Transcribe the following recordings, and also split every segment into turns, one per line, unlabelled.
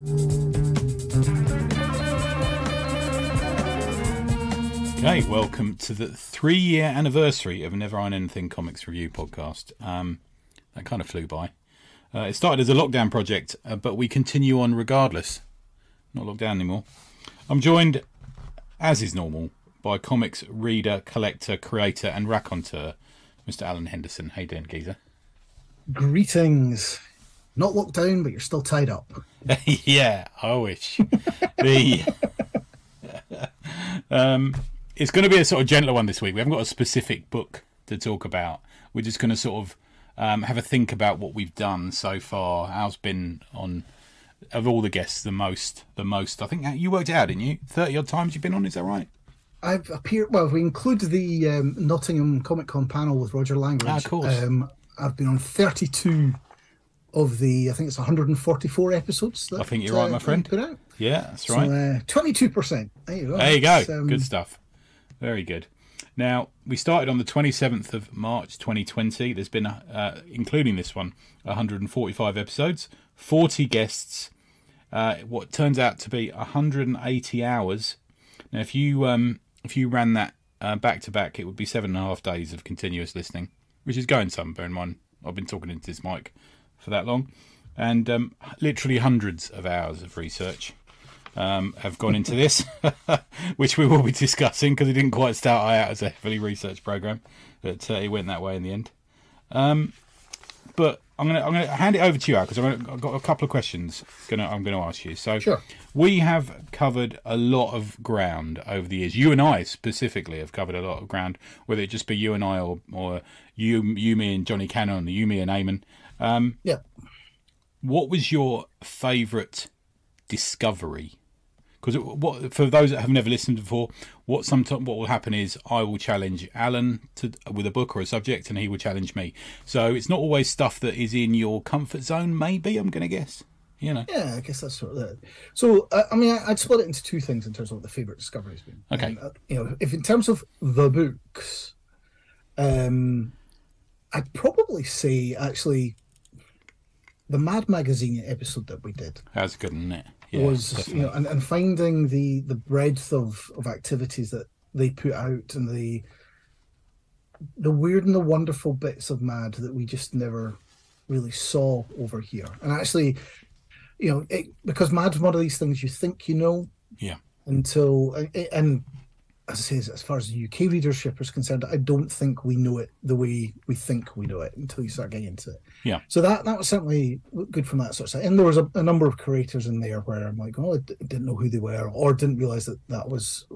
Okay, welcome to the 3-year anniversary of Never Iron Anything Comics Review podcast. That kind of flew by. It started as a lockdown project, but we continue on regardless. Not locked down anymore. I'm joined, as is normal, by comics reader, collector, creator and raconteur, Mr. Alan Henderson. How you doing, geezer?
Greetings. Not locked down, but you're still tied up.
Yeah, I wish. It's going to be a sort of gentler one this week. We haven't got a specific book to talk about. We're just going to sort of have a think about what we've done so far. Al's been on, of all the guests, the most. I think you worked it out, didn't you? 30 odd times you've been on, is that right?
I've appeared, well, if we include the Nottingham Comic Con panel with Roger Langridge.
Of course.
I've been on 32 of the, I think it's 144 episodes. That,
I think you're right, my friend.
Put out.
Yeah, that's right.
So 22%. There you go.
There you go. Good stuff. Very good. Now, we started on the 27th of March 2020. There's been, including this one, 145 episodes, 40 guests, what turns out to be 180 hours. Now, if you ran that back to back, it would be 7.5 days of continuous listening, which is going some. Bear in mind, I've been talking into this mic for that long, and literally hundreds of hours of research have gone into this, which we will be discussing because it didn't quite start out as a heavily researched program, but it went that way in the end. But I'm gonna hand it over to you, Al, because I've got a couple of questions I'm gonna ask you. So
sure. We
have covered a lot of ground over the years. You and I specifically have covered a lot of ground, whether it just be you and I or you, me and Johnny Cannon, or you, me and Eamon.
Yeah.
What was your favourite discovery? Because for those that have never listened before, what will happen is I will challenge Alan with a book or a subject, and he will challenge me. So it's not always stuff that is in your comfort zone. Maybe, I'm going to guess. You know.
Yeah, I guess that's sort of it. So I mean, I'd split it into two things in terms of what the favourite discovery has been.
Okay.
If in terms of the books, I'd probably say actually the Mad Magazine episode that we did.
That's good, isn't it? Yeah,
was
definitely.
and finding the breadth of activities that they put out, and the weird and the wonderful bits of Mad that we just never really saw over here. And actually, because Mad's one of these things you think you know,
yeah,
until and as I say, as far as the UK readership is concerned, I don't think we know it the way we think we know it until you start getting into it.
Yeah.
So that was certainly good from that sort of side. And there was a number of creators in there where I'm like, oh, I didn't know who they were, or didn't realise that was,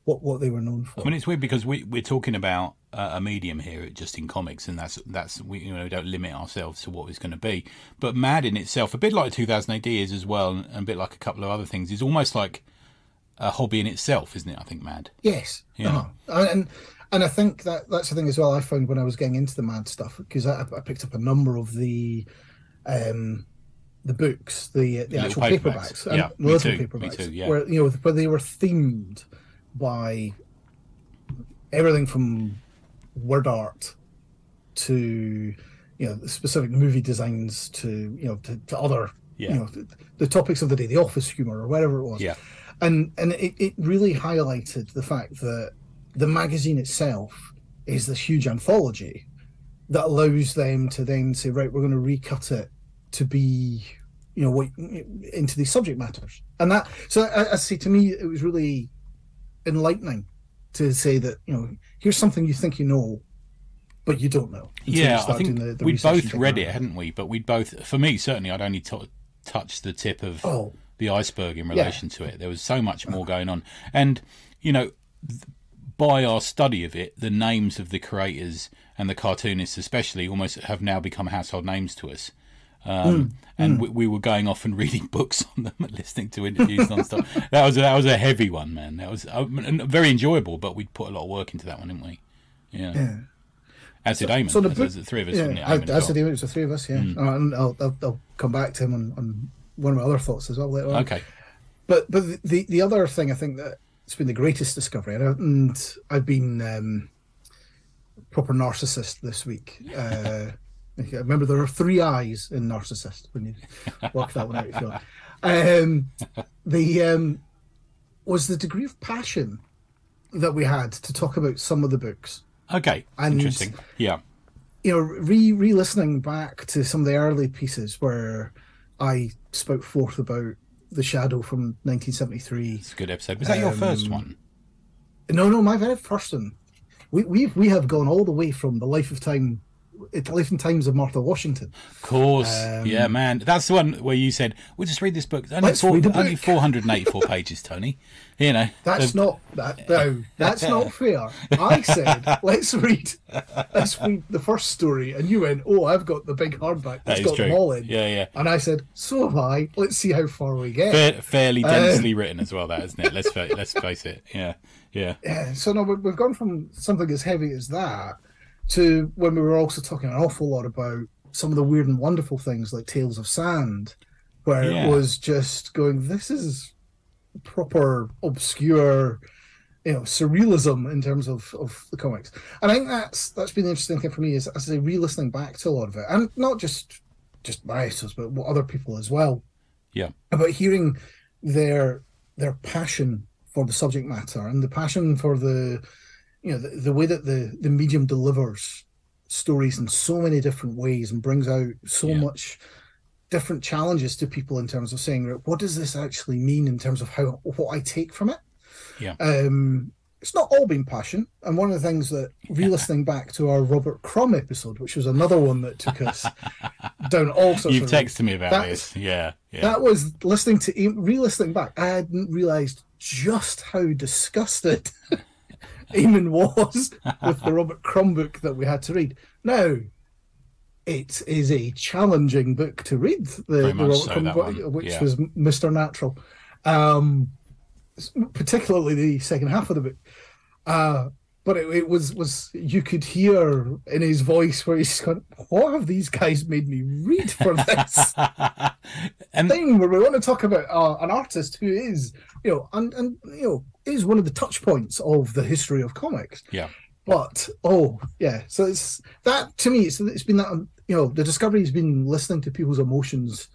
what they were known for.
I mean, it's weird because we're talking about a medium here, just in comics, and that's we don't limit ourselves to what it's going to be. But Mad in itself, a bit like 2000 AD is as well, and a bit like a couple of other things, is almost like a hobby in itself, isn't it? I think Mad.
Yes.
Yeah.
And I think that's the thing as well. I found when I was getting into the Mad stuff, because I picked up a number of the books, the actual paperbacks,
yeah,
and the little paperbacks,
me too, yeah.
where where they were themed by everything from word art to specific movie designs to to other the topics of the day, the office humor or whatever it was.
Yeah.
And it really highlighted the fact that the magazine itself is this huge anthology that allows them to then say, right, we're going to recut it to be, into these subject matters. And that, so I say, to me, it was really enlightening to say that, here's something you think you know, but you don't know.
Yeah, I think we'd both read it, hadn't we? But we'd both, for me, certainly, I'd only touched the tip of the iceberg in relation to it. There was so much more going on. And, by our study of it, the names of the creators and the cartoonists especially almost have now become household names to us. We were going off and reading books on them and listening to interviews and stuff. That was a heavy one, man. That was very enjoyable, but we'd put a lot of work into that one, didn't we? Yeah. As did Eamon. So the three of us.
As did Eamon. It was the three of us. Yeah. And I'll come back to him on one of my other thoughts as well later on.
Okay.
But the other thing I think that it's been the greatest discovery, and I've been proper narcissist this week. Remember, there are 3 I's in narcissist when you work that one out. If you like. Um, the was the degree of passion that we had to talk about some of the books.
Okay,
And
interesting. Yeah,
re-listening back to some of the early pieces where I spoke forth about The Shadow from 1973.
it's a good episode. Was that your first one?
No, my very first one. We have gone all the way from the Life and Times of Martha Washington.
Of course. Yeah, man. That's the one where you said, we'll just read this book.
Let's read the book.
Only 484 pages, Tony. You know.
That's not fair. I said, let's read the first story, and you went, oh, I've got the big hardback. It's got them all in.
Yeah.
And I said, so have I. Let's see how far we get.
Fairly densely written as well, that, isn't it? Let's face it. Yeah.
Yeah. So no, we've gone from something as heavy as that to when we were also talking an awful lot about some of the weird and wonderful things like Tales of Sand, where it was just going, this is proper obscure, surrealism in terms of the comics. And I think that's been the interesting thing for me is, as I say, re-listening back to a lot of it, and not just my episodes, but other people as well.
Yeah.
About hearing their passion for the subject matter and the passion for the way that the medium delivers stories in so many different ways and brings out so much different challenges to people in terms of saying, what does this actually mean in terms of what I take from it?
Yeah.
It's not all been passion. And one of the things that re-listening back to our Robert Crumb episode, which was another one that took us down all sorts
You've texted me about this. Yeah.
That was re-listening back. I hadn't realised just how disgusted Eamon was with the Robert Crumb book that we had to read. Now, it is a challenging book to read, the Robert Crumb book, which was Mr. Natural, particularly the second half of the book. But it was you could hear in his voice where he's going, what have these guys made me read for this
and
thing where we want to talk about an artist who is, is one of the touch points of the history of comics.
Yeah.
But so it's that to me. It's been that the discovery has been listening to people's emotions.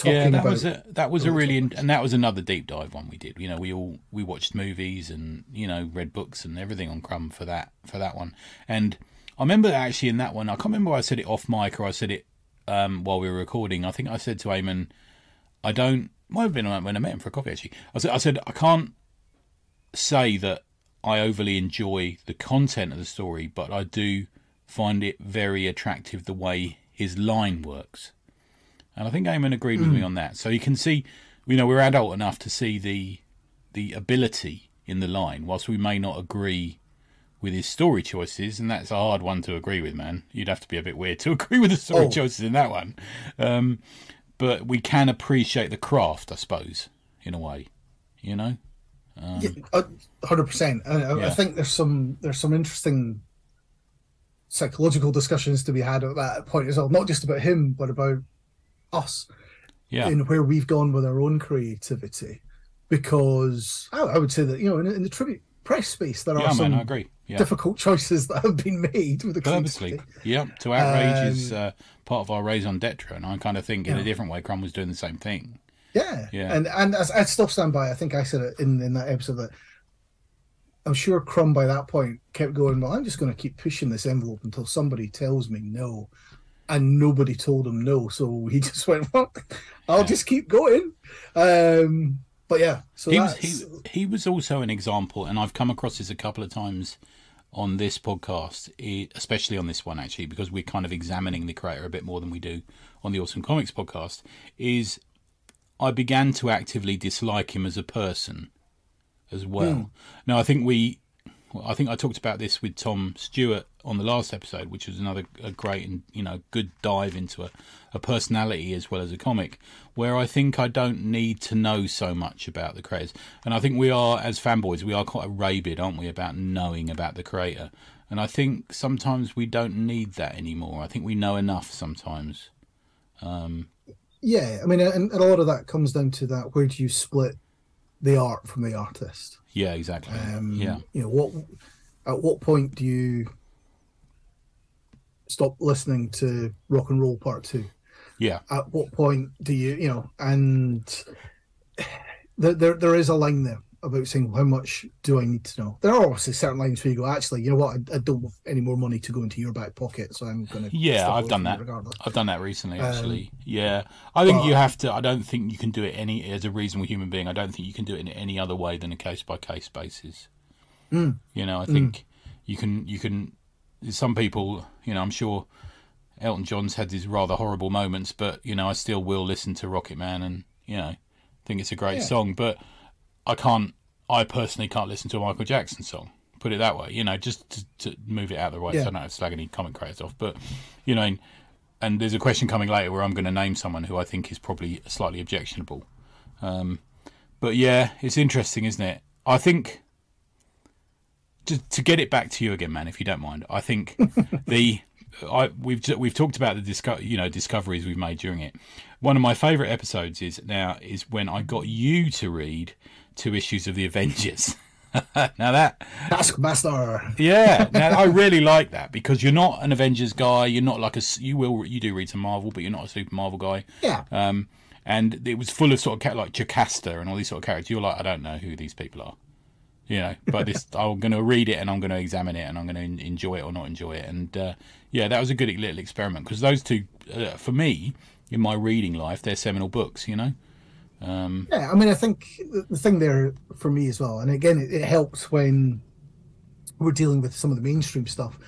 That was a really, and that was another deep dive one we did. We watched movies and read books and everything on Crumb for that one. And I remember actually in that one, I can't remember whether I said it off mic or I said it while we were recording. I think I said to Eamon, might have been when I met him for a coffee actually. I said I can't say that I overly enjoy the content of the story, but I do find it very attractive the way his line works. And I think Eamon agreed with me on that. So you can see, we're adult enough to see the ability in the line, whilst we may not agree with his story choices, and that's a hard one to agree with, man. You'd have to be a bit weird to agree with the story choices in that one. But we can appreciate the craft, I suppose, in a way,
100%. I think there's some interesting psychological discussions to be had at that point as well, not just about him, but about us in where we've gone with our own creativity, because I would say that in the tribute press space there are some
I agree.
difficult choices that have been made with the
purposely to outrage is part of our raison d'etre, and I kind of think in a different way Crumb was doing the same thing. And as I still stand by, I think I said it in that episode that I'm sure Crumb by that point kept going, well, I'm just going to keep pushing this envelope until somebody tells me no. And nobody told him no, so he just went, well, I'll just keep going. But yeah, so he was also an example, and I've come across this a couple of times on this podcast, especially on this one actually, because we're kind of examining the creator a bit more than we do on the Awesome Comics podcast, is I began to actively dislike him as a person as well. Now, I think I talked about this with Tom Stewart on the last episode, which was a great and good dive into a personality as well as a comic, where I think I don't need to know so much about the creators. And I think we are, as fanboys, we are quite rabid, aren't we, about knowing about the creator. And I think sometimes we don't need that anymore. I think we know enough sometimes.
Yeah, I mean, and a lot of that comes down to that, where do you split the art from the artist?
Yeah, exactly.
At what point do you stop listening to Rock and Roll Part 2?
Yeah.
At what point do you, and there is a line there about saying, how much do I need to know? There are obviously certain lines where you go, actually, you know what, I don't want any more money to go into your back pocket, so I'm going to
Yeah,
step
I've
away
done
from you
that.
regardless.
I've done that recently, actually. Yeah, I think
but
you have to. I don't think you can do it as a reasonable human being. I don't think you can do it in any other way than a case by case basis.
mm,
I
mm,
think you can. Some people, I'm sure Elton John's had these rather horrible moments, but I still will listen to Rocket Man, and think it's a great
yeah,
song. But I personally can't listen to a Michael Jackson song. Put it that way, just to move it out of the way. So I
yeah,
don't have to slag any comic creators off. But and there's a question coming later where I'm going to name someone who I think is probably slightly objectionable. But yeah, it's interesting, isn't it? I think to get it back to you again, man, if you don't mind. I think we've talked about the discoveries we've made during it. One of my favourite episodes is when I got you to read 2 issues of the Avengers. Now
Taskmaster.
yeah. Now I really like that because you're not an Avengers guy. You're not like you do read some Marvel, but you're not a super Marvel guy.
Yeah.
And it was full of sort of like Jocasta and all these sort of characters. You're like, I don't know who these people are. But I'm going to read it and I'm going to examine it and I'm going to enjoy it or not enjoy it. And that was a good little experiment because those two, for me, in my reading life, they're seminal books.
Yeah, I mean, I think the thing there for me as well, and again, it helps when we're dealing with some of the mainstream stuff.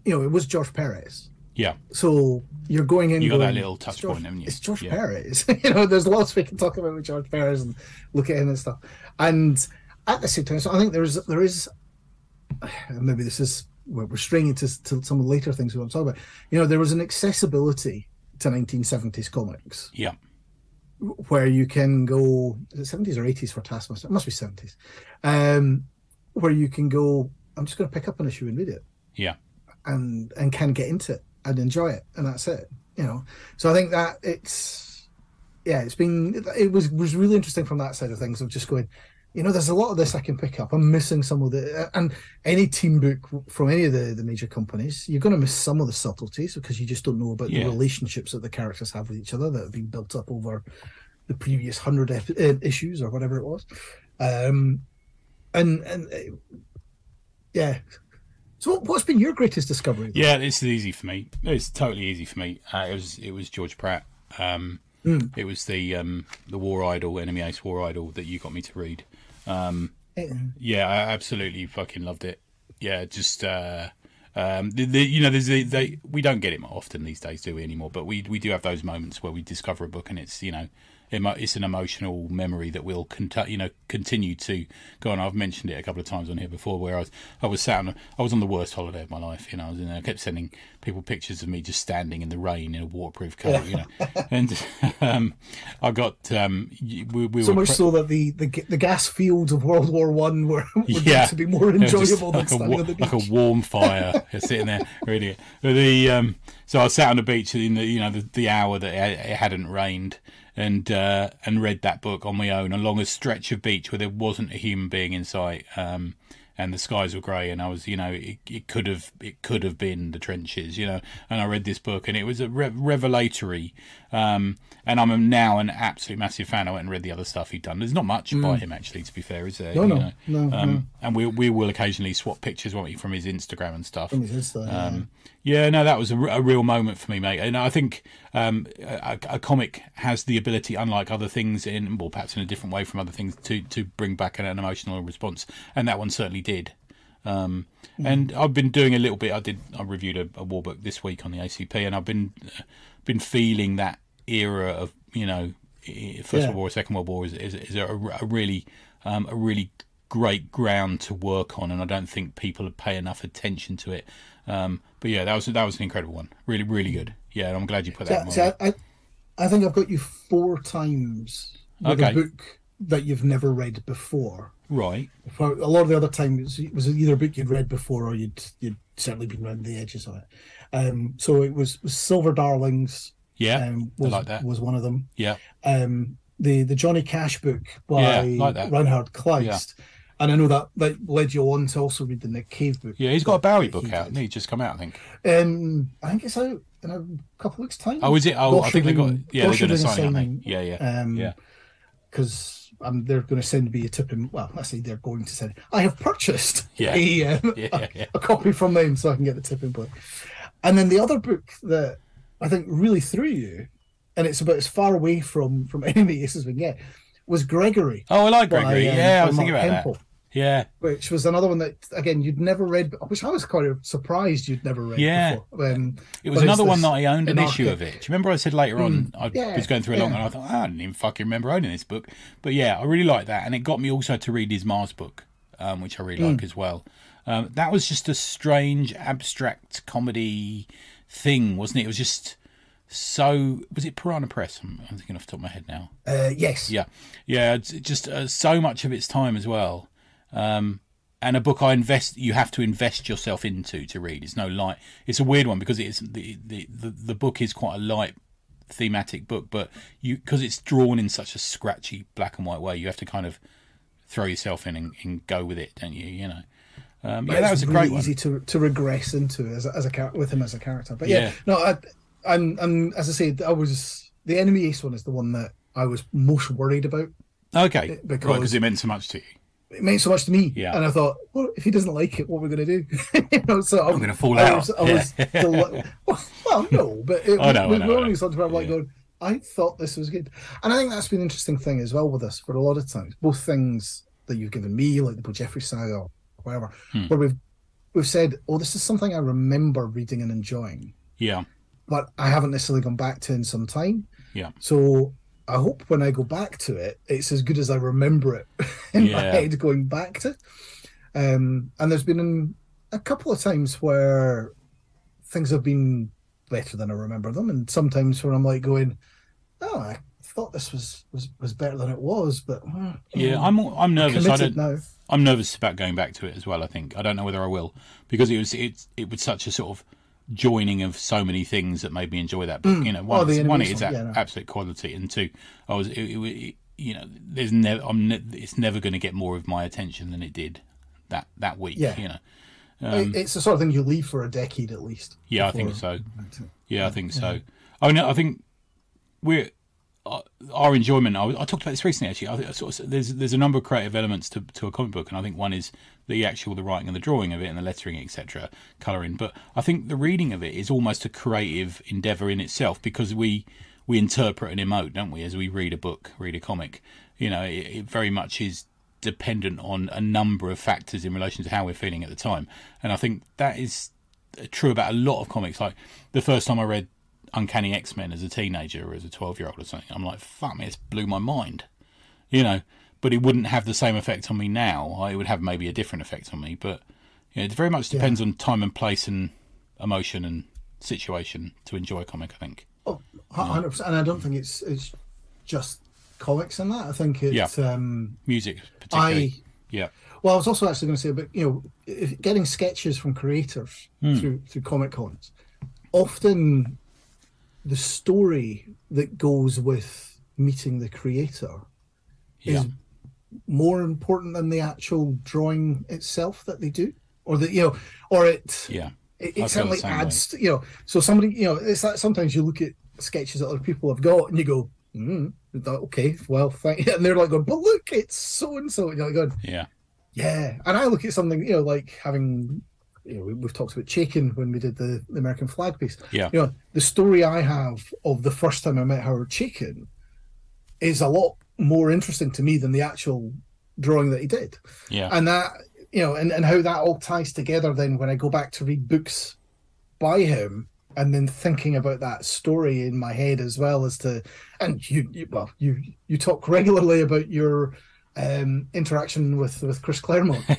It was George Perez.
Yeah.
So you're going in.
You got that little touch point, haven't you?
It's George Perez. There's lots we can talk about with George Perez and look at him and stuff. And at the same time, so I think there is, maybe this is we're straying into some of the later things we want to talk about. There was an accessibility to 1970s comics.
Yeah.
Where you can go, is it 70s or 80s for Taskmaster? It must be 70s. Where you can go, I'm just going to pick up an issue and read it.
Yeah.
And can get into it and enjoy it, and that's it. So I think that it was really interesting from that side of things of just going, there's a lot of this I can pick up. I'm missing some of and any team book from any of the major companies, you're going to miss some of the subtleties because you just don't know about the relationships that the characters have with each other that have been built up over the previous 100 issues or whatever it was. Yeah. So what's been your greatest discovery?
Yeah, this is easy for me. It's totally easy for me. It was George Pratt. It was the War Idol, Enemy Ace War Idol that you got me to read. Yeah, I absolutely fucking loved it. Yeah, just there's we don't get it often these days, do we anymore? But we do have those moments where we discover a book and it's it's an emotional memory that will continue to go on. I've mentioned it a couple of times on here before, where I was on the worst holiday of my life. I was I kept sending people pictures of me just standing in the rain in a waterproof coat. And I got we
so
were
much so that the gas fields of World War One were to be more enjoyable than standing on the beach.
Like a warm fire sitting there reading it. So I sat on the beach in the hour that it hadn't rained. And read that book on my own along a stretch of beach where there wasn't a human being in sight, and the skies were grey, and I was, it could have been the trenches, and I read this book and it was a revelatory, and I'm now an absolute massive fan. I went and read the other stuff he'd done. There's not much by him actually, to be fair, is there?
No.
And we will occasionally swap pictures, won't we, from his Instagram and stuff.
From his Insta,
that was a real moment for me, mate. And I think a comic has the ability, unlike other things, perhaps in a different way from other things, to bring back an emotional response, and that one certainly did. And I've been doing a little bit. I reviewed a war book this week on the ACP, and I've been feeling that era of First World War, Second World War is a really great ground to work on, and I don't think people pay enough attention to it. But yeah, that was an incredible one. Really, really good. Yeah, I'm glad you put that.
I think I've got you 4 times with a book that you've never read before.
Right.
For a lot of the other times, it was either a book you'd read before or you'd certainly been around the edges of it. So it was Silver Darlings.
Yeah, I like that.
Was one of them.
Yeah.
The Johnny Cash book by
like that.
Reinhard Kleist. And I know that led you on to also read the Nick Cave book.
Yeah, he's got a Bowie
that
book
he
out.
did.
Hasn't he just come out, I think.
I think it's out in a couple of weeks' time.
Oh, is it? Oh, I think they got. Yeah, they're
Gosh are
doing a
doing a
signing, aren't
signing.
they? Yeah, yeah,
Because they're going to send me a tipping. Well, I say they're going to send. I have purchased
yeah, yeah.
a copy from them so I can get the tipping book. And then the other book that I think really threw you, and it's about as far away from Enemy Ace as we can get, was Gregory.
Oh, I like Gregory. Yeah, I was thinking about that. Yeah,
which was another one that again you'd never read, which I was quite surprised you'd never read before.
It was another one that I owned an issue of it. Do you remember I said later on I was going through along and I thought, I didn't even fucking remember owning this book. But yeah, I really liked that, and it got me also to read his Mars book, which I really like as well. That was just a strange abstract comedy thing, wasn't it? It was just so. Was it Piranha Press? I'm thinking off the top of my head now.
Yes.
Yeah. It's just so much of its time as well. And a book you have to invest yourself into to read. It's no light. It's a weird one because it's the book is quite a light thematic book, but because it's drawn in such a scratchy black and white way, you have to kind of throw yourself in and go with it, don't you? You know. That was a
really
great one.
Easy to regress into as a with him as a character. But I'm as I said, the Enemy Ace one is the one that I was most worried about.
Okay, because it meant so much to you.
It meant so much to me, and I thought, well, if he doesn't like it, what are we going to do? So
I'm going to fall out.
Well, no, but we only something I'm like going, I thought this was good, and I think that's been an interesting thing as well with us for a lot of times. Both things that you've given me, like the Bill Jeffrey saga or whatever, where we've said, oh, this is something I remember reading and enjoying.
Yeah.
But I haven't necessarily gone back to in some time.
Yeah.
So I hope when I go back to it, it's as good as I remember it in my head going back to. And there's been a couple of times where things have been better than I remember them, and sometimes where I'm like going, oh, I thought this was better than it was, but
I'm nervous. I'm nervous about going back to it as well. I think I don't know whether I will, because it was such a sort of joining of so many things that made me enjoy that book. You know, one it is absolute quality, and two, it's never going to get more of my attention than it did that week.
Yeah.
You know,
it's the sort of thing you leave for a decade at least.
Yeah, I think so. Yeah, I think so. I mean, I think our enjoyment. I talked about this recently. Actually, there's a number of creative elements to a comic book, and I think one is the writing and the drawing of it, and the lettering, etc., colouring. But I think the reading of it is almost a creative endeavour in itself, because we interpret and emote, don't we, as we read a comic. You know, it very much is dependent on a number of factors in relation to how we're feeling at the time, and I think that is true about a lot of comics. Like the first time I read Uncanny X-Men as a teenager or as a 12-year-old or something, I'm like, fuck me, it blew my mind, you know. But it wouldn't have the same effect on me now. It would have maybe a different effect on me, but you know, it very much depends on time and place and emotion and situation to enjoy a comic, I think.
Oh, 100%. And I don't think it's just comics in that. I think it's
music particularly.
Well, I was also actually going to say, but getting sketches from creators through Comic Cons, often the story that goes with meeting the creator is more important than the actual drawing itself that they do, or it certainly adds. So somebody, it's that sometimes you look at sketches that other people have got and you go, okay, well, thank you. And they're like going, but look, it's so and so. You're like going, yeah. And I look at something, like having. We've talked about Chaikin when we did the American flag piece. The story I have of the first time I met Howard Chaikin is a lot more interesting to me than the actual drawing that he did. And that, and how that all ties together then when I go back to read books by him, and then thinking about that story in my head as well as to, and you talk regularly about your interaction with Chris Claremont.
I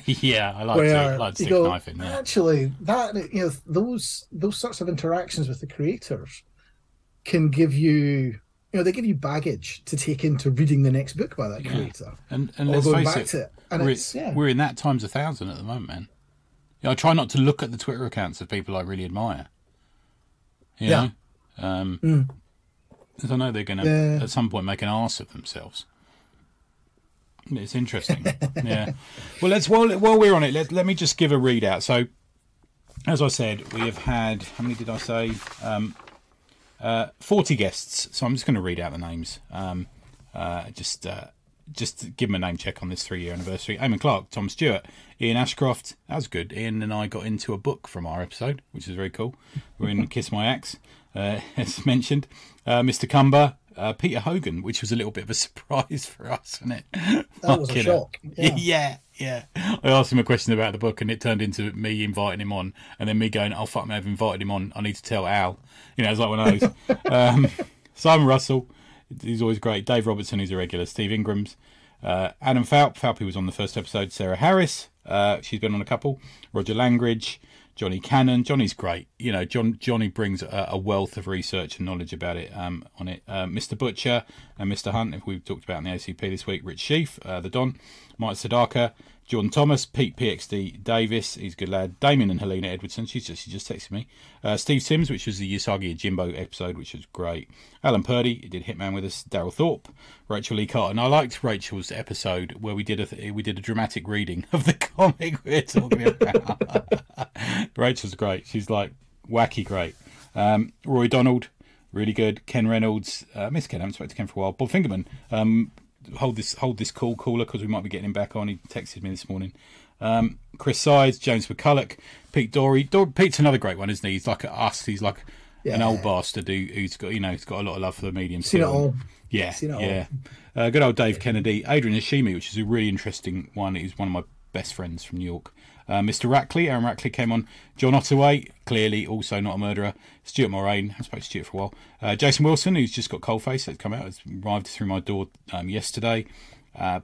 like to stick a knife in there.
Actually, that those sorts of interactions with the creators can give you, they give you baggage to take into reading the next book by that creator.
And let's face it, we're in that times 1,000 at the moment, man. I try not to look at the Twitter accounts of people I really admire. Because I know they're going to at some point make an arse of themselves. It's interesting. Yeah. Well, while we're on it, let me just give a readout. So, as I said, we have had, how many did I say? 40 guests. So I'm just going to read out the names. Just to give them a name check on this 3-year anniversary. Eamon Clark, Tom Stewart, Ian Ashcroft. That was good. Ian and I got into a book from our episode, which is very cool. We're in Kiss My Axe, as mentioned. Mr. Cumber, Peter Hogan, which was a little bit of a surprise for us, wasn't it?
That was a shock.
Yeah. I asked him a question about the book, and it turned into me inviting him on, and then me going, "Oh fuck me, I've invited him on. I need to tell Al." You know, it's like one of those. Simon Russell, he's always great. Dave Robertson, who's a regular. Steve Ingrams, Adam Falp, was on the first episode. Sarah Harris, she's been on a couple. Roger Langridge, Johnny Cannon. Johnny's great. You know, Johnny brings a wealth of research and knowledge about it. On it, Mr. Butcher and Mr. Hunt, if we've talked about in the ACP this week. Rich Sheaf, the Don, Mike Sadaka, John Thomas, Pete PXD Davis, he's a good lad. Damien and Helena Edwardson, she just texted me. Steve Sims, which was the Usagi Jimbo episode, which was great. Alan Purdy, he did Hitman with us. Daryl Thorpe, Rachel Lee Carter, and I liked Rachel's episode where we did a dramatic reading of the comic we're talking about. Rachel's great. She's like wacky great. Roy Donald, really good. Ken Reynolds, Miss Ken, I haven't spoken to Ken for a while. Bob Fingerman, hold this call cooler because we might be getting him back on. He texted me this morning. Chris Sides, James McCulloch, Pete Dory. Pete's another great one, isn't he? He's like us. He's like an old bastard who's got he's got a lot of love for the medium.
Seen it all.
Yeah. Good old Dave Kennedy, Adrian Hashimi, which is a really interesting one. He's one of my best friends from New York. Mr. Rackley, Aaron Rackley came on. John Ottaway, clearly also not a murderer. Stuart Moraine, I spoke to Stuart for a while. Jason Wilson, who's just got Coldface, that's come out, it's arrived through my door yesterday.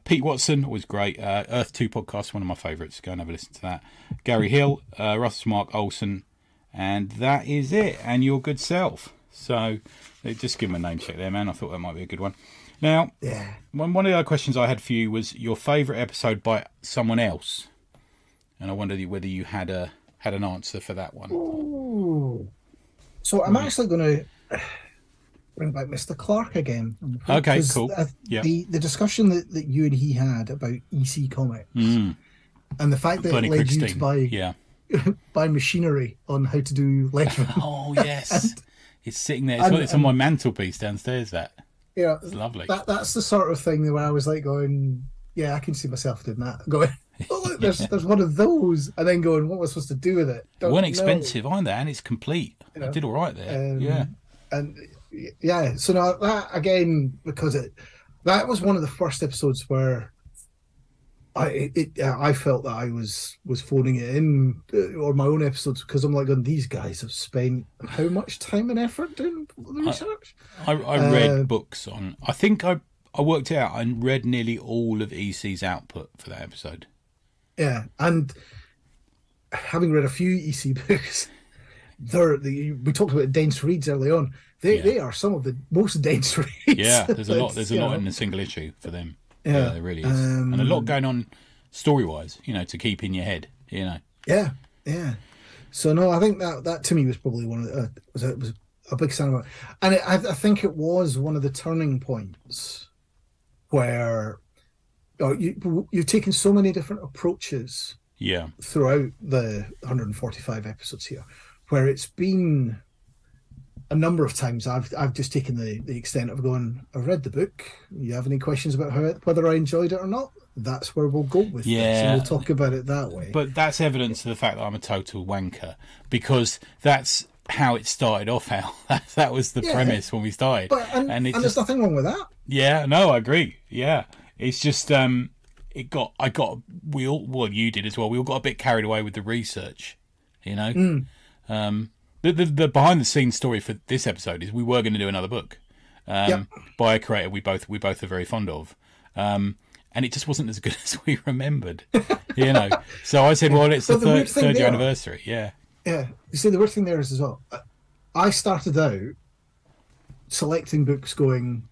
Pete Watson, always great. Earth 2 podcast, one of my favourites. Go and have a listen to that. Gary Hill, Russell Mark Olsen, and that is it. And your good self. So just give him a name check there, man. I thought that might be a good one. Now, one of the other questions I had for you was your favourite episode by someone else. And I wondered whether you had an answer for that one.
Ooh. So I'm actually going to bring back Mr. Clark again.
Okay, cool.
The discussion that you and he had about EC Comics and the fact that
Bernie
it led you
Krigstein.
to buy machinery on how to do lettering.
Oh, yes. It's sitting there. It's on my mantelpiece downstairs, that.
Yeah,
it's lovely.
That's the sort of thing where I was like going, yeah, I can see myself doing that. Going, oh, look, there's one of those. And then going, what was I supposed to do with it?
It wasn't expensive either, and it's complete. I did all right there.
So now that, again, because that was one of the first episodes where I felt that I was phoning it in, or my own episodes, because I'm like, these guys have spent how much time and effort doing the research?
I read books on. I think I worked it out and read nearly all of EC's output for that episode.
Yeah, and having read a few EC books, we talked about dense reads early on. They are some of the most dense reads.
Yeah, there's a lot. There's a lot in a single issue for them. Yeah, there really is, and a lot going on story-wise. To keep in your head.
Yeah. So no, I think that to me was probably one of the, was a big sign of it, and I think it was one of the turning points where you've taken so many different approaches.
Yeah. Throughout
the 145 episodes here, where it's been a number of times I've just taken the extent of going, I've read the book. You have any questions about whether I enjoyed it or not? That's where we'll go with this, and we'll talk about it that way.
But that's evidence of the fact that I'm a total wanker, because that's how it started off, Al. That was the premise when we started.
And there's nothing wrong with that.
Yeah, no, I agree. Yeah. It's just you did as well. We all got a bit carried away with the research, The behind the scenes story for this episode is we were going to do another book by a creator we both are very fond of, and it just wasn't as good as we remembered, So I said, well, it's the third year anniversary. Yeah. You
see, the weird thing there is as well, I started out selecting books going,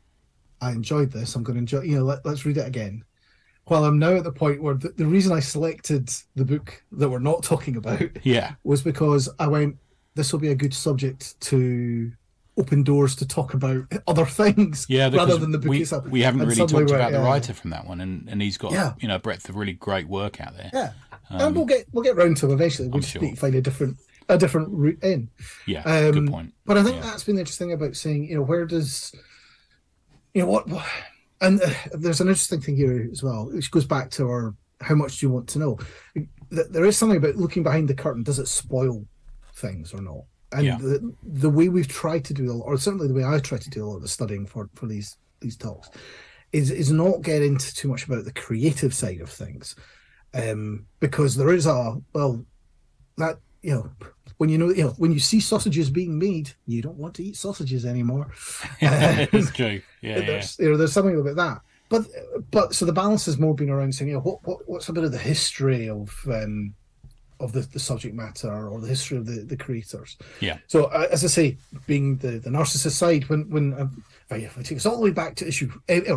I enjoyed this, I'm going to enjoy, let's read it again. While I'm now at the point where the reason I selected the book that we're not talking about was because I went, this will be a good subject to open doors to talk about other things rather than the book itself.
We haven't
And
really
suddenly
talked about
we're-
the writer from that one, and he's got
Yeah.
you know, a breadth of really great work out there.
Yeah, and we'll get round to them eventually. We
I'm
just
sure.
need to find a different route in.
Yeah, good point.
But I think
Yeah.
that's been interesting about saying, you know, where does, you know, what and there's an interesting thing here as well, which goes back to our how much do you want to know. There is something about looking behind the curtain. Does it spoil things or not? And
Yeah.
the way we've tried to do, or certainly the way I try to do a lot of the studying for these talks, is not get into too much about the creative side of things, because there is that, you know, when when you see sausages being made, you don't want to eat sausages anymore.
It's true. Yeah,
there's something about that. But so the balance has more been around saying, you know, what's a bit of the history of the subject matter or the history of the creators.
Yeah.
So as I say, being the narcissist side, when if we take us all the way back to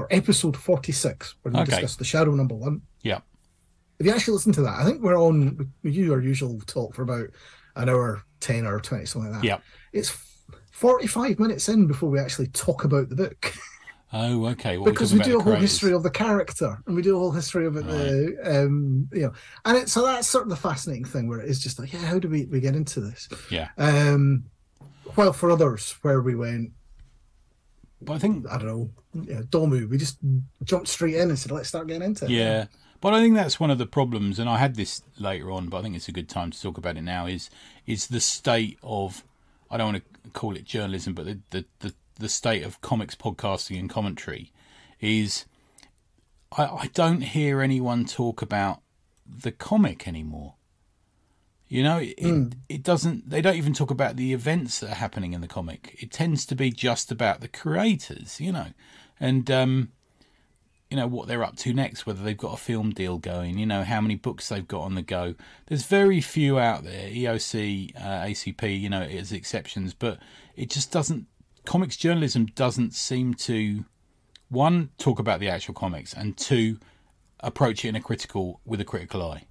episode 46, when we discussed the Shadow number 1.
Yeah.
If you actually listen to that, I think we do our usual talk for about an hour 10 or 20, something like that.
Yeah.
It's 45 minutes in before we actually talk about the book.
Oh, okay.
Because we do a whole history of the character, and we do a whole history of it, you know, and so that's sort of the fascinating thing, where it's just like, yeah, how do we get into this?
Yeah.
While for others, where we went,
but I think,
I don't know, Domu, we just jumped straight in and said, let's start getting into it.
Yeah. But I think that's one of the problems, and I had this later on, but I think it's a good time to talk about it now, is the state of, I don't want to call it journalism, but the state of comics podcasting and commentary is, I don't hear anyone talk about the comic anymore. You know, it doesn't, they don't even talk about the events that are happening in the comic. It tends to be just about the creators, you know, and, you know, what they're up to next, whether they've got a film deal going, you know, how many books they've got on the go. There's very few out there, EOC, ACP, you know, as exceptions, but it just doesn't, comics journalism doesn't seem to, one, talk about the actual comics, and two, approach it with a critical eye.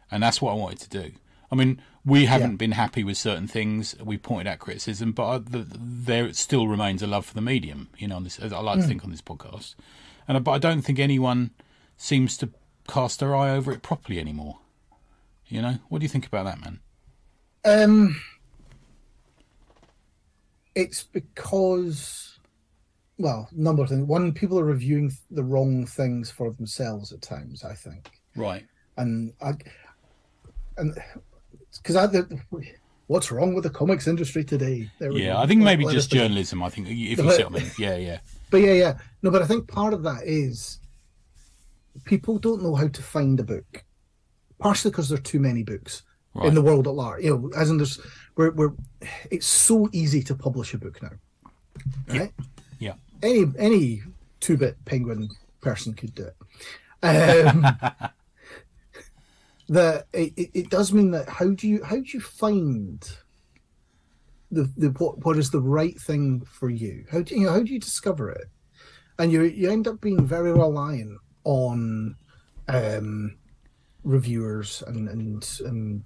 And that's what I wanted to do. I mean, we haven't been happy with certain things. We pointed out criticism, but there still remains a love for the medium, you know, on this, I like to think on this podcast. But I don't think anyone seems to cast their eye over it properly anymore. You know, what do you think about that, man?
It's because, well, number of things. One, people are reviewing the wrong things for themselves at times, I think.
Right.
And because what's wrong with the comics industry today?
I think maybe just journalism. I think, if you see what I mean. Yeah.
But no, but I think part of that is people don't know how to find a book, partially because there are too many books in the world at large. You know, as in it's so easy to publish a book now, right?
Yeah.
Any 2-bit penguin person could do it. It does mean that how do you find what is the right thing for you? How do you discover it? And you end up being very reliant on reviewers and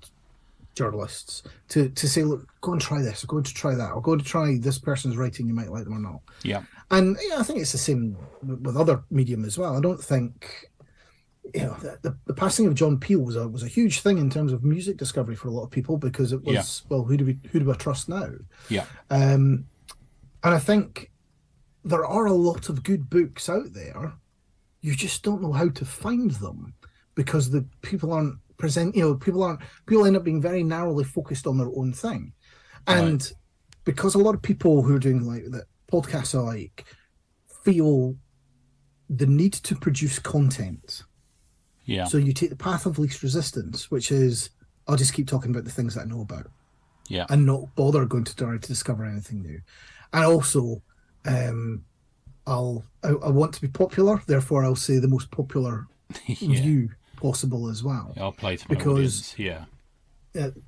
journalists to say, look, go and try this, or go to try that, or go to try this person's writing. You might like them or not.
Yeah.
And I think it's the same with other medium as well. I don't think, you know, the passing of John Peel was a huge thing in terms of music discovery for a lot of people, because it was well, who do we trust now? Yeah. And I think there are a lot of good books out there. You just don't know how to find them because the people aren't present. You know, people end up being very narrowly focused on their own thing, and because a lot of people who are doing like the podcasts alike feel the need to produce content.
Yeah.
So you take the path of least resistance, which is I'll just keep talking about the things that I know about.
Yeah.
And not bother going to try to discover anything new. And also, I want to be popular, therefore I'll say the most popular view possible as well.
I'll play to my audience. Yeah.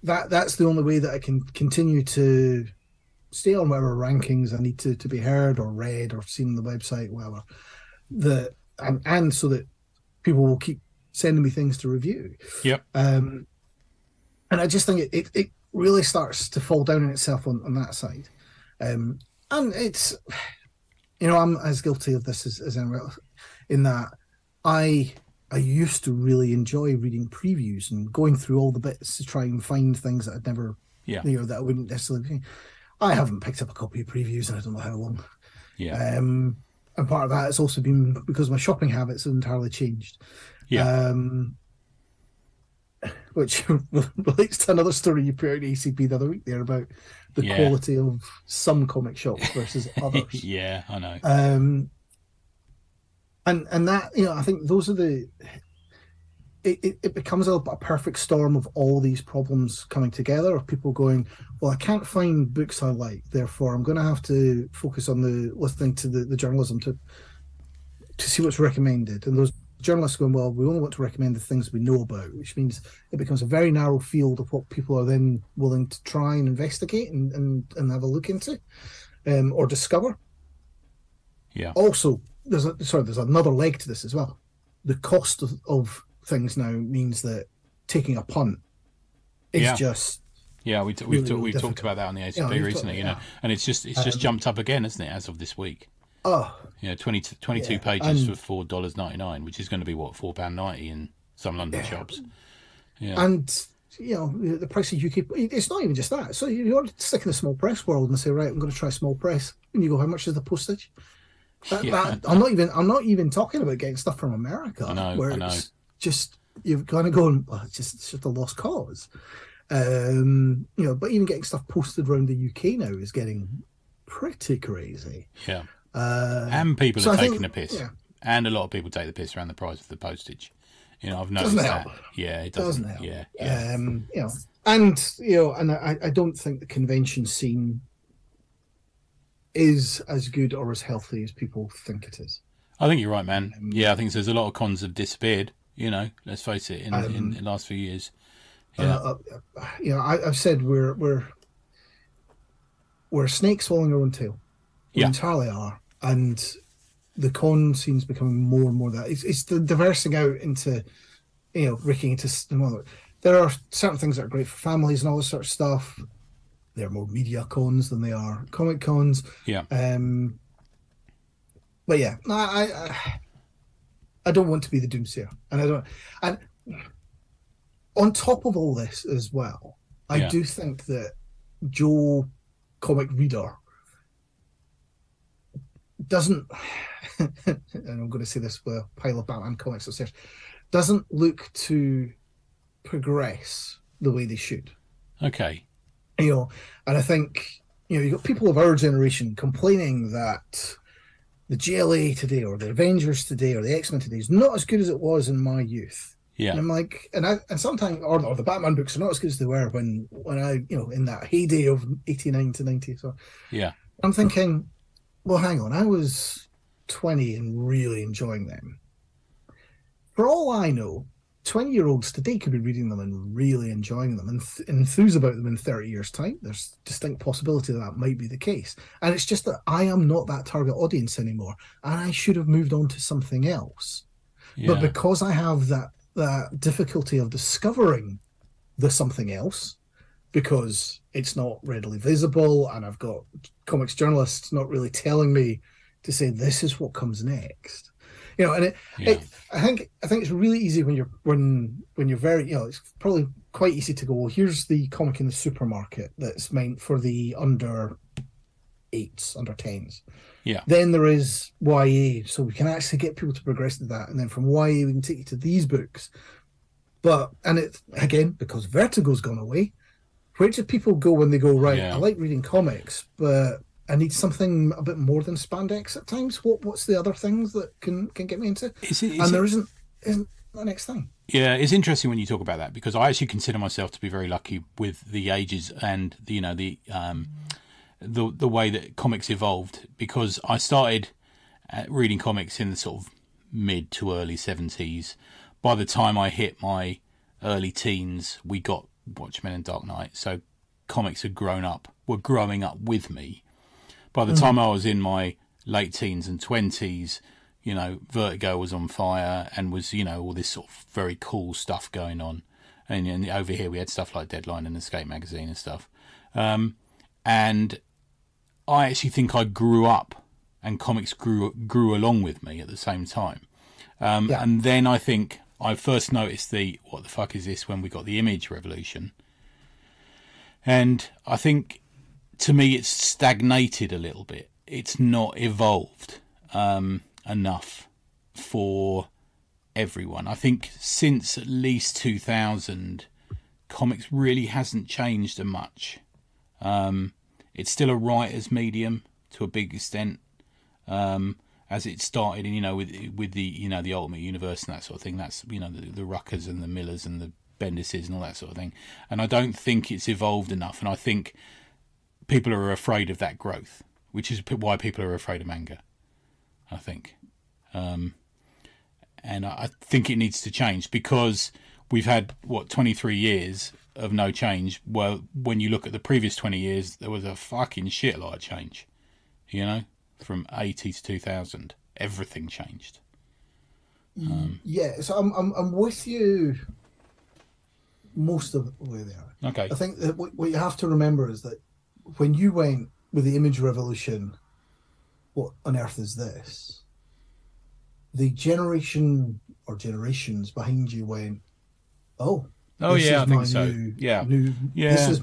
That's the only way that I can continue to stay on whatever rankings I need to be heard or read or seen on the website, whatever. And so that people will keep sending me things to review.
Yep.
And I just think it really starts to fall down on itself on that side. And And it's, I'm as guilty of this as anyone else, in that I I used to really enjoy reading previews and going through all the bits to try and find things that I'd never,
Yeah.
that I wouldn't necessarily. I haven't picked up a copy of previews in I don't know how long.
Yeah.
And part of that has also been because my shopping habits have entirely changed.
Yeah.
Which relates to another story you put out in ACP the other week there about the
Yeah.
quality of some comic shops versus others.
Yeah, I know.
And that, I think those are it becomes a perfect storm of all these problems coming together, of people going, well, I can't find books I like, therefore I'm going to have to focus on listening to the journalism to see what's recommended. And those journalists going, well, we only want to recommend the things we know about, which means it becomes a very narrow field of what people are then willing to try and investigate and have a look into, or discover.
Yeah.
Also, there's another leg to this as well. The cost of things now means that taking a punt is just
we've talked about that on the ACP recently, and it's just jumped up again, isn't it, as of this week? 22 pages for $4.99, which is going to be what, £4.90 in some London shops. Yeah,
and the price of UK, it's not even just that. So you're stick in the small press world and say, right, I'm going to try small press, and you go, how much is the postage? I'm not even talking about getting stuff from America.
I know.
It's just you've kind of going, well, it's just a lost cause. But even getting stuff posted around the UK now is getting pretty crazy.
Yeah. And people are taking the piss.
Yeah.
And a lot of people take the piss around the price of the postage. I've noticed that. Yeah, it doesn't help. Yeah.
And I don't think the convention scene is as good or as healthy as people think it is. I
think you're right, man. I think there's a lot of cons have disappeared. Let's face it, in the last few years.
I've said we're snakes swallowing our own tail. We entirely are, and the con scene's becoming more and more that. It's the diversing out into, rigging into. There are certain things that are great for families and all this sort of stuff. They're more media cons than they are comic cons.
Yeah.
But yeah, I don't want to be the doomsayer, and I don't. And on top of all this as well, I do think that Joe, comic reader, doesn't. And I'm going to say this with a pile of Batman comics upstairs, doesn't look to progress the way they should.
Okay.
And I think you've got people of our generation complaining that the GLA today, or the Avengers today, or the X-Men today is not as good as it was in my youth.
Yeah.
And I'm like, and sometimes, or the Batman books are not as good as they were when I, in that heyday of 89 to 90. So
yeah,
I'm thinking, well, hang on, I was 20 and really enjoying them. For all I know, 20-year-olds today could be reading them and really enjoying them and enthuse about them in 30 years' time. There's distinct possibility that might be the case. And it's just that I am not that target audience anymore, and I should have moved on to something else. Yeah. But because I have that difficulty of discovering the something else, because it's not readily visible, and I've got comics journalists not really telling me to say this is what comes next. I think it's really easy when you're very, it's probably quite easy to go, well, here's the comic in the supermarket that's meant for the under 8s, under 10s.
Yeah.
Then there is YA, so we can actually get people to progress to that, and then from YA we can take you to these books. And it's again because Vertigo's gone away. Where do people go when they go, right? I like reading comics, but I need something a bit more than spandex at times. What's the other things that can get me into? There isn't the next thing.
Yeah, it's interesting when you talk about that, because I actually consider myself to be very lucky with the ages and the way that comics evolved, because I started reading comics in the sort of mid to early 70s. By the time I hit my early teens, we got Watchmen and Dark Knight, so comics were growing up with me. By the time I was in my late teens and 20s, Vertigo was on fire and was, all this sort of very cool stuff going on. And over here we had stuff like Deadline and Escape Magazine and stuff. And I actually think I grew up and comics grew along with me at the same time.
Yeah.
And then I think I first noticed what the fuck is this when we got the Image revolution. And I think, to me, it's stagnated a little bit. It's not evolved enough for everyone. I think since at least 2000, comics really hasn't changed a much. It's still a writer's medium to a big extent, as it started, with the the Ultimate Universe and that sort of thing. That's the Ruckers and the Millers and the Bendises and all that sort of thing. And I don't think it's evolved enough. And I think people are afraid of that growth, which is why people are afraid of manga, I think. And I think it needs to change, because we've had 23 years of no change. Well, when you look at the previous 20 years, there was a fucking shit lot of change. From 80 to 2000, everything changed.
Yeah, so I'm with you most of the way there.
Okay.
I think that what you have to remember is that when you went with the Image revolution, what on earth is this? The generation or generations behind you went, oh
yeah, I think so.
Yeah. This is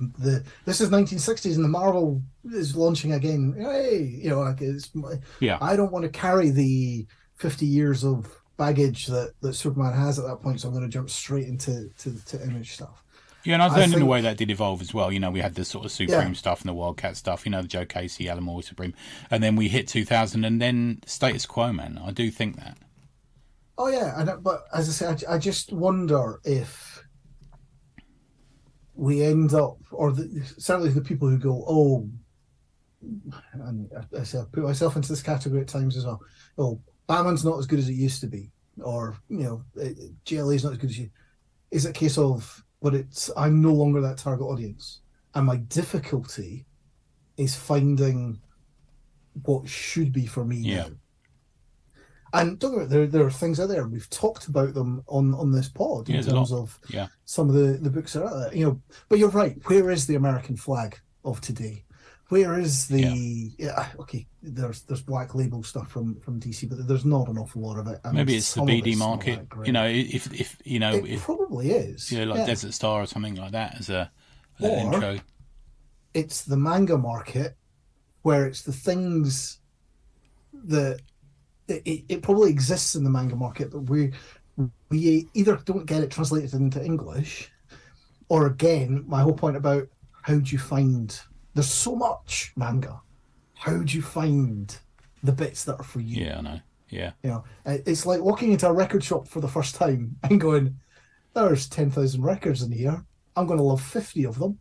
1960s and the Marvel is launching again. Hey, I don't want to carry the 50 years of baggage that Superman has at that point, so I'm going to jump straight into Image stuff.
Yeah, and I think in a way that did evolve as well. We had the sort of Supreme stuff and the Wildcat stuff, the Joe Casey, Alan Moore, Supreme. And then we hit 2000 and then status quo, man. I do think that.
Oh, yeah. But as I say, I just wonder if we end up, or certainly the people who go, oh, and I say I put myself into this category at times as well. Oh, Batman's not as good as it used to be, or GLA's not as good as you. Is it a case of, but I'm no longer that target audience, and my difficulty is finding what should be for me now. And don't get me wrong, there are things out there. We've talked about them on this pod in terms of some of the books that are out there. But you're right. Where is the American flag of today? Where is the okay? There's Black Label stuff from DC, but there's not an awful lot of it. And
maybe it's the BD market.
It probably is.
Like Desert Star or something like that as an intro.
It's the manga market, where it's the things that it probably exists in the manga market, but we either don't get it translated into English, or again, my whole point about how do you find. There's so much manga. How do you find the bits that are for you?
Yeah, I know. Yeah.
It's like walking into a record shop for the first time and going, there's 10,000 records in here. I'm going to love 50 of them.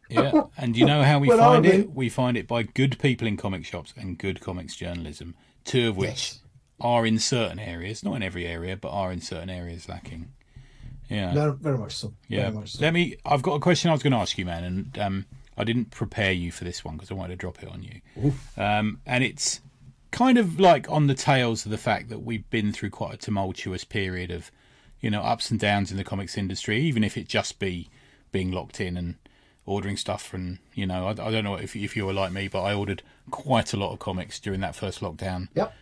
Yeah, and you know how we find it? We find it by good people in comic shops and good comics journalism, two of which are in certain areas, not in every area, but are in certain areas lacking. Yeah.
Very much so.
Yeah.
Very much so.
I've got a question I was going to ask you, man, and I didn't prepare you for this one because I wanted to drop it on you. And it's kind of like on the tails of the fact that we've been through quite a tumultuous period of, ups and downs in the comics industry, even if it just be being locked in and ordering stuff. And, I don't know if you were like me, but I ordered quite a lot of comics during that first lockdown.
Yep.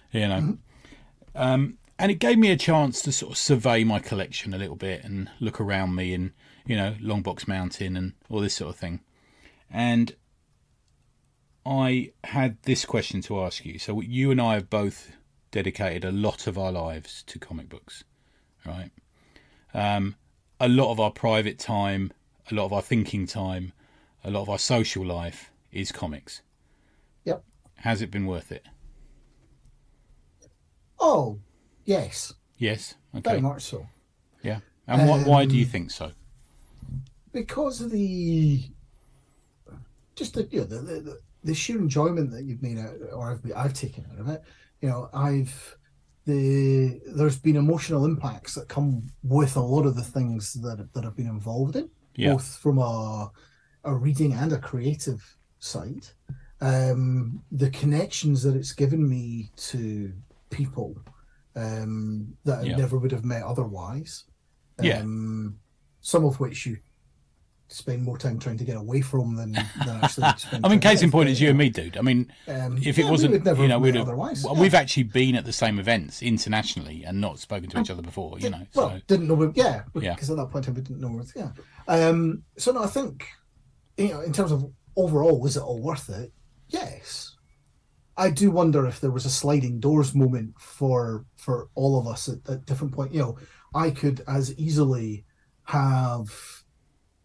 And it gave me a chance to sort of survey my collection a little bit and look around me and, Longbox Mountain and all this sort of thing. And I had this question to ask you. So you and I have both dedicated a lot of our lives to comic books, right? A lot of our private time, a lot of our thinking time, a lot of our social life is comics.
Yep.
Has it been worth it?
Oh, yes.
Yes. Okay.
Very much so.
Yeah. And why do you think so?
Because of the sheer enjoyment that you've made out, or I've taken out of it. There's been emotional impacts that come with a lot of the things that I've been involved in, both from a reading and a creative side. The connections that it's given me to people that I never would have met otherwise. Some of which you spend more time trying to get away from than actually spend
I mean,
time
case in
with.
point
But,
is you and me, dude. I mean, if it wasn't,
we would never
you know,
met otherwise.
well, we've actually been at the same events internationally and not spoken to each other before, you know.
Well,
So
didn't know. Because at that point we didn't know. So no, I think, you know, in terms of overall, is it all worth it? Yes. I do wonder if there was a sliding doors moment for all of us at different point. You know, I could as easily have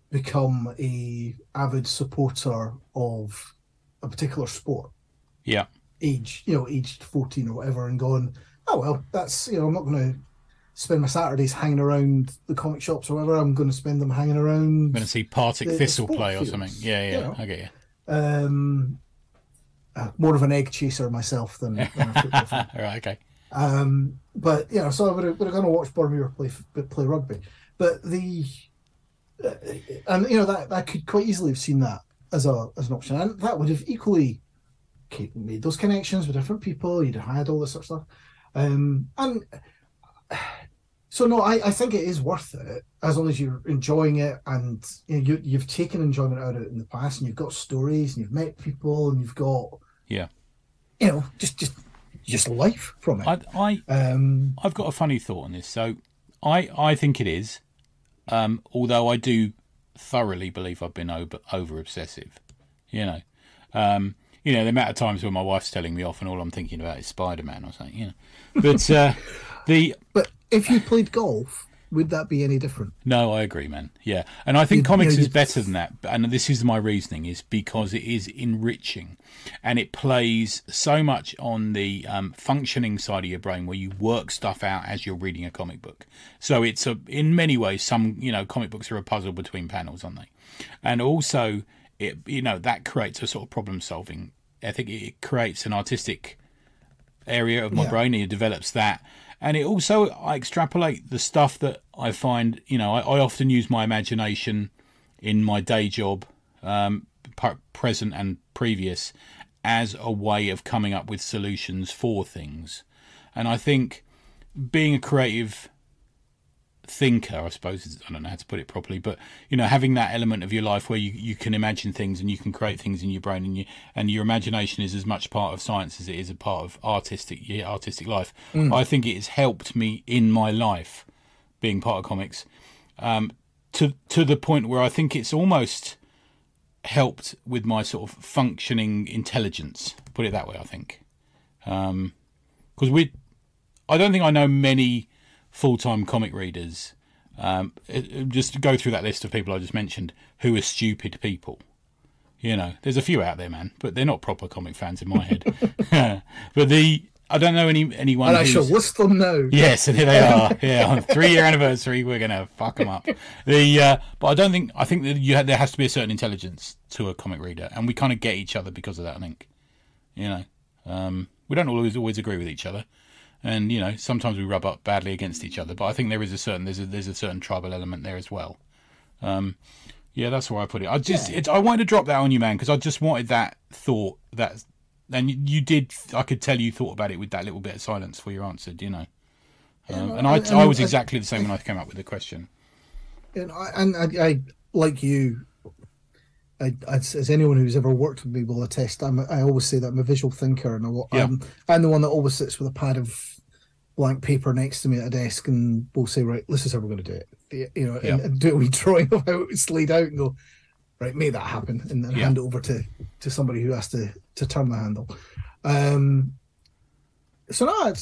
become a avid supporter of a particular sport,
yeah,
aged 14 or whatever, and gone, oh well, that's, you know, I'm not going to spend my Saturdays hanging around the comic shops or whatever. I'm going to spend them hanging around.
I'm going to see Partick Thistle play or something. Yeah,
you know?
I get you.
More of an egg chaser myself than a football fan.
All right, okay.
But you know, so I would have gone to watch Bournemouth play rugby, but and you know that could quite easily have seen that as an option, and that would have equally made those connections with different people. You'd have had all this sort of stuff, and so no, I think it is worth it as long as you're enjoying it, and you know, you've taken enjoyment out of it in the past, and you've got stories, and you've met people, and you've got you know just life from it.
I've got a funny thought on this. So I think it is, although I do thoroughly believe I've been over obsessive. You know, the amount of times when my wife's telling me off and all I'm thinking about is Spider-Man or something. You know, but
but if you played golf, would that be any different?
No, I agree, man. Yeah, and I think comics is better than that. And this is my reasoning, is because it is enriching, and it plays so much on the functioning side of your brain, where you work stuff out as you're reading a comic book. So it's in many ways, some comic books are a puzzle between panels, aren't they? And also, that creates a sort of problem solving. I think it creates an artistic area of my brain, and it develops that. And it also, I extrapolate the stuff that I find, I often use my imagination in my day job, present and previous, as a way of coming up with solutions for things. And I think being a creative thinker, I suppose, I don't know how to put it properly, but having that element of your life where you can imagine things and you can create things in your brain, and your imagination is as much part of science as it is a part of artistic life. I think it has helped me in my life, being part of comics, to the point where I think it's almost helped with my sort of functioning intelligence, put it that way. I think because I don't think I know many full-time comic readers, just to go through that list of people I just mentioned, who are stupid people. There's a few out there, man, but they're not proper comic fans in my head. But I don't know anyone.
And I shall list them now.
Yes, and here they are. Yeah, on 3-year anniversary, we're gonna fuck them up. But I think that there has to be a certain intelligence to a comic reader, and we kind of get each other because of that. I think, we don't always agree with each other. And sometimes we rub up badly against each other, but I think there is there's a certain tribal element there as well. That's where I put it. I wanted to drop that on you, man, because I just wanted that thought. And you did. I could tell you thought about it with that little bit of silence before you answered. And I was exactly the same when I came up with the question.
And I like you. As anyone who's ever worked with me will attest, I always say that I'm a visual thinker, and I'm the one that always sits with a pad of blank paper next to me at a desk, and we'll say, right, this is how we're going to do it, and do a wee drawing of how it's laid out, and go, right, make that happen, and then hand it over to somebody who has to turn the handle. So no,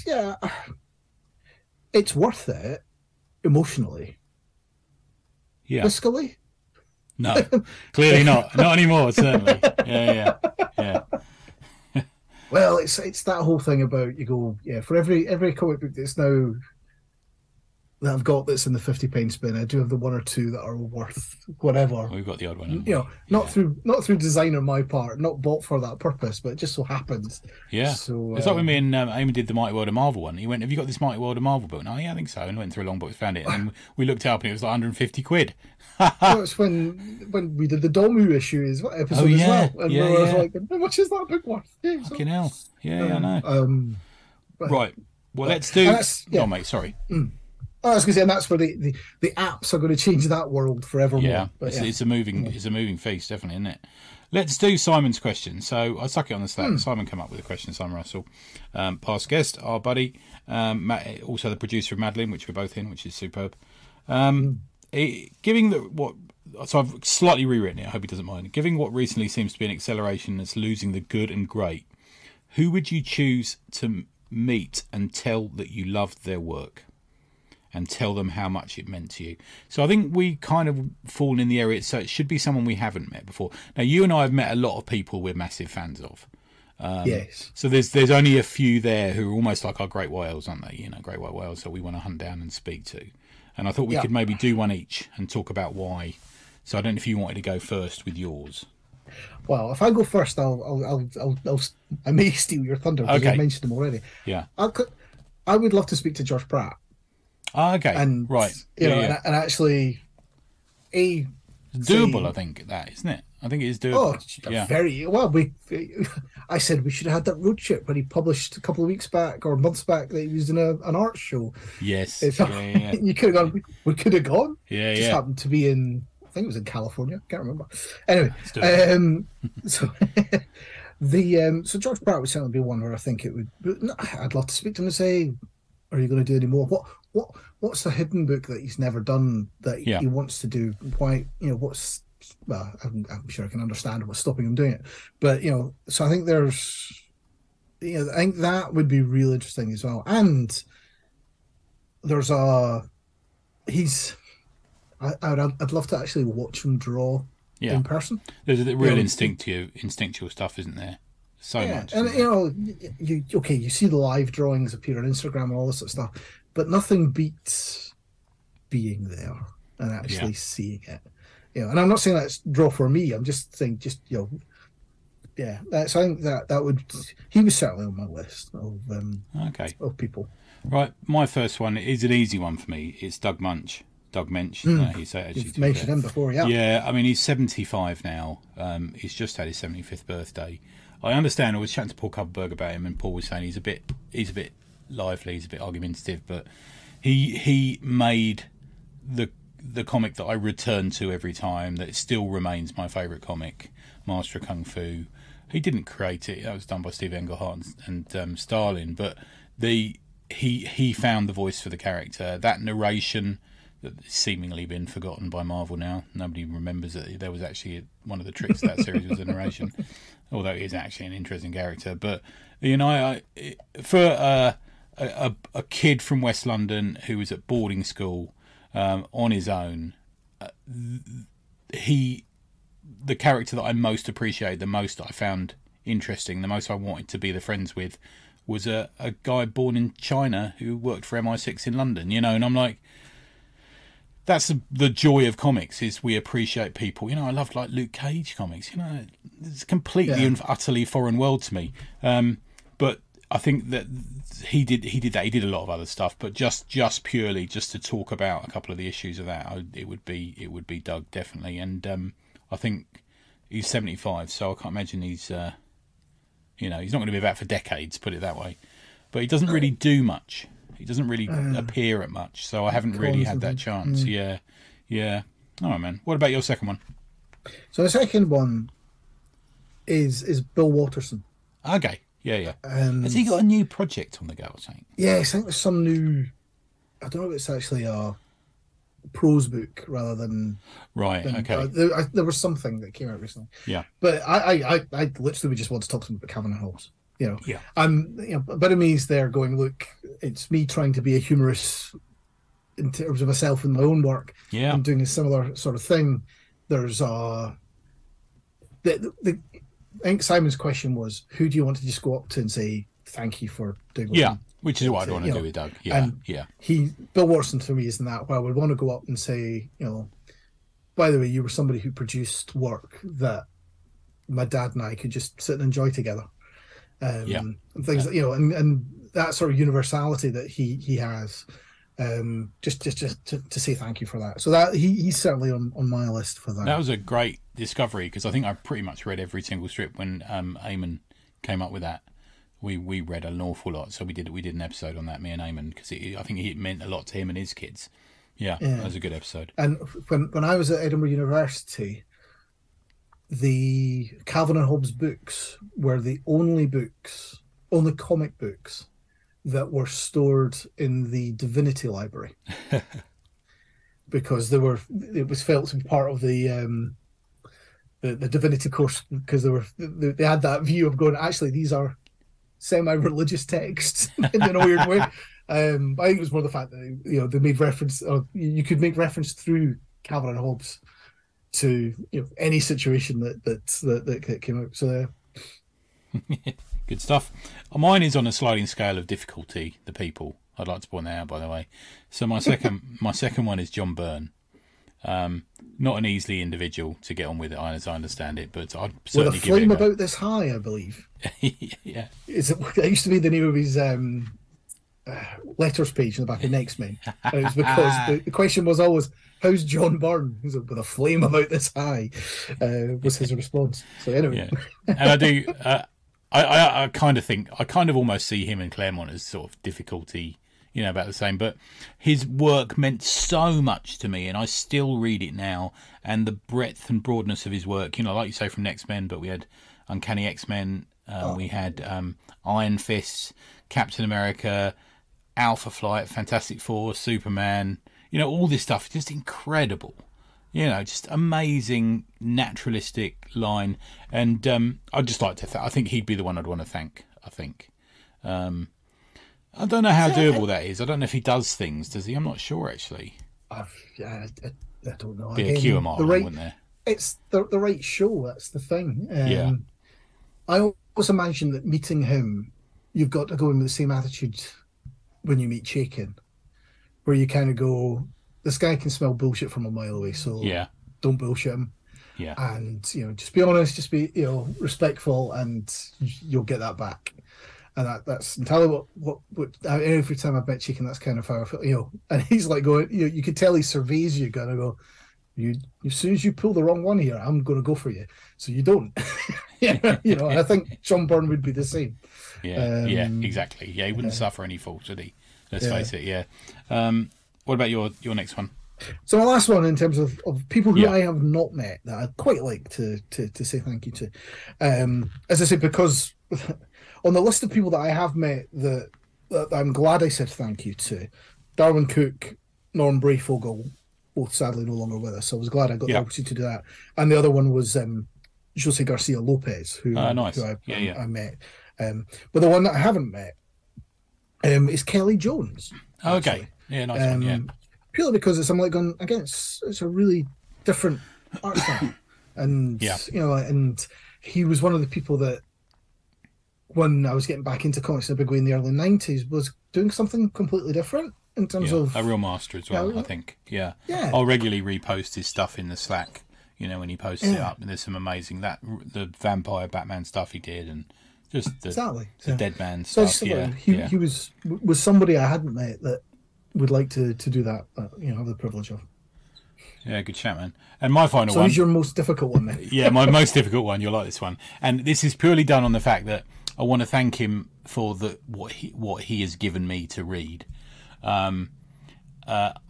it's worth it emotionally, fiscally.
No, clearly not. Not anymore, certainly. Yeah.
Well, it's that whole thing about, for every comic book that's now that I've got that's in the 50p bin, I do have the one or two that are worth whatever.
We've got the odd one.
Not through design on my part, not bought for that purpose, but it just so happens.
Yeah.
So
it's like when me and Amy did the Mighty World of Marvel one. He went, "Have you got this Mighty World of Marvel book?" No, yeah, I think so. And went through a long book, found it, and then we looked it up, and it was like 150 quid.
It's when we did the Domu issues episode as well, and I was like, "How much is that book worth?"
Fucking hell. Yeah, I know. Right. Well, let's do. Oh, mate, sorry.
I was going to say, and that's where the apps are going to change that world forevermore.
Yeah,
But
it's a moving feast, definitely, isn't it? Let's do Simon's question. So I stuck it on the stack. Simon came up with a question. Simon Russell, past guest, our buddy, Matt, also the producer of Madeline, which we're both in, which is superb. Giving so I've slightly rewritten it. I hope he doesn't mind. Giving what recently seems to be an acceleration that's losing the good and great, who would you choose to meet and tell that you loved their work? And tell them how much it meant to you. So I think we kind of fall in the area. So it should be someone we haven't met before. Now, you and I have met a lot of people we're massive fans of.
Yes.
So there's only a few there who are almost like our great whales, aren't they? You know, great white whales that we want to hunt down and speak to. And I thought we could maybe do one each and talk about why. So I don't know if you wanted to go first with yours.
Well, if I go first, I may steal your thunder because I mentioned them already.
Yeah.
I would love to speak to Josh Pratt.
Okay,
and
right.
You know, and actually,
it's doable. I think that isn't it. I think it is doable.
Oh, very well. I said we should have had that road trip when he published a couple of weeks back or months back that he was in an art show.
Yes,
you could have gone. We could have gone.
Yeah,
just happened to be in. I think it was in California. Can't remember. Anyway, so so George Pratt would certainly be one where I think it would. I'd love to speak to him and say, "Are you going to do any more? What's the hidden book that he's never done that he wants to do? Why, what's, well, I'm sure I can understand what's stopping him doing it. But, so I think I think that would be real interesting as well. And there's I'd love to actually watch him draw in person.
There's a real instinctual stuff, isn't there? So much.
And, you see the live drawings appear on Instagram and all this sort of stuff. But nothing beats being there and actually seeing it. And I'm not saying that's draw for me. I'm just saying, so I think that would. He was certainly on my list of people.
Right, my first one is an easy one for me. It's Doug Munch. Doug Mensch.
You've mentioned him before, yeah.
Yeah, I mean he's 75 now. He's just had his 75th birthday. I understand. I was chatting to Paul Kupperberg about him, and Paul was saying he's a bit lively, he's a bit argumentative, but he made the comic that I return to every time, that still remains my favourite comic, Master of Kung Fu. He didn't create it; that was done by Steve Englehart and Stalin. But he found the voice for the character. That narration that's seemingly been forgotten by Marvel now. Nobody remembers that there was actually one of the tricks of that series was the narration, although he is actually an interesting character. But for a kid from West London who was at boarding school on his own, the character that I most appreciated, the most I found interesting, the most I wanted to be the friends with, was a guy born in China who worked for MI6 in London, and I'm like, that's the joy of comics, is we appreciate people. I loved like Luke Cage comics, it's completely and utterly foreign world to me. But I think that he did that. He did a lot of other stuff, but just purely to talk about a couple of the issues of that, it would be Doug, definitely. And I think he's 75, so I can't imagine he's he's not going to be about for decades, put it that way. But he doesn't really do much. He doesn't really appear at much, so I haven't really had that chance. Yeah. All right, man. What about your second one?
So the second one is Bill Watterson.
Okay. Yeah. Has he got a new project on the go or something?
Yeah, I think there's some new. I don't know if it's actually a prose book rather than.
Right. Okay.
There was something that came out recently.
Yeah.
But I literally just want to talk to him about Cavanagh Halls.
Yeah.
But Amy's there going, look, it's me trying to be a humorist in terms of myself and my own work.
Yeah.
I'm doing a similar sort of thing. There's I think Simon's question was, who do you want to just go up to and say thank you for doing what
which is what I'd want to do with Doug.
Bill Watterson to me isn't that. Well, I would want to go up and say, by the way, you were somebody who produced work that my dad and I could just sit and enjoy together. And things that, and that sort of universality that he has, just to say thank you for that. So that he's certainly on my list for that.
That was a great discovery, because I think I pretty much read every single strip when Eamon came up with that. we read an awful lot. So we did an episode on that, me and Eamon, because I think it meant a lot to him and his kids. Yeah, that was a good episode.
And when I was at Edinburgh University, the Calvin and Hobbes books were the only comic books that were stored in the Divinity Library. Because it was felt to be part of the Divinity course, because they had that view of going, actually, these are semi-religious texts in a weird way. I think it was more the fact that they made reference, or you could make reference through Calvin and Hobbes to any situation that came out. So
good stuff. Mine is on a sliding scale of difficulty. The people. I'd like to point that out, by the way. So my second one is John Byrne. Not an easy individual to get on with it, as I understand it, but I'd certainly give it a
flame
go.
about this high, I believe.
Yeah.
It used to be the name of his letters page in the back of X-Men. And it was because the question was always, how's John Byrne? He's with a flame about this high, was his response. So anyway.
Yeah. And I do... I kind of almost see him and Claremont as sort of difficulty, about the same. But his work meant so much to me, and I still read it now. And the breadth and broadness of his work, like you say, from X-Men, but we had Uncanny X-Men, we had Iron Fist, Captain America, Alpha Flight, Fantastic Four, Superman, all this stuff, just incredible. Just amazing, naturalistic line. And I'd just like to... I think he'd be the one I'd want to thank, I think. I don't know how doable that is. I don't know if he does things. Does he? I'm not sure, actually.
I don't know.
Be a QMR, wouldn't there?
It's the right show. That's the thing.
Yeah.
I always imagine that meeting him, you've got to go in with the same attitude when you meet Chaikin, where you kind of go, this guy can smell bullshit from a mile away, so don't bullshit him.
Yeah.
And, just be honest, just be, respectful, and you'll get that back. And that's entirely what every time I've met Chaikin, that's kind of how I feel, and he's like going, you could tell he surveys you, kind of go, as soon as you pull the wrong one here, I'm going to go for you. So you don't. And I think John Byrne would be the same.
Yeah, exactly. Yeah, he wouldn't suffer any fault, would he? Let's face it, yeah. What about your next one?
So my last one, in terms of people who I have not met, that I'd quite like to say thank you to. As I say, because on the list of people that I have met that I'm glad I said thank you to, Darwin Cook, Norm Brayfogle, both sadly no longer with us. So I was glad I got the opportunity to do that. And the other one was Jose Garcia Lopez, who I met. But the one that I haven't met is Kelly Jones.
Okay. Yeah, nice one, yeah.
Purely because I'm like going, again, it's a really different art style. And, and he was one of the people that, when I was getting back into comics in a big way in the early 90s, was doing something completely different in terms of...
A real master as well, I think. Yeah. I'll regularly repost his stuff in the Slack, when he posts it up. And there's some amazing, the vampire Batman stuff he did, and just the Dead Man stuff. So
he was somebody I hadn't met that would like to do that, have the privilege of.
Yeah, good chat, man. And my final one...
So who's your most difficult one, then?
Yeah, my most difficult one. You'll like this one. And this is purely done on the fact that I want to thank him for what he has given me to read. I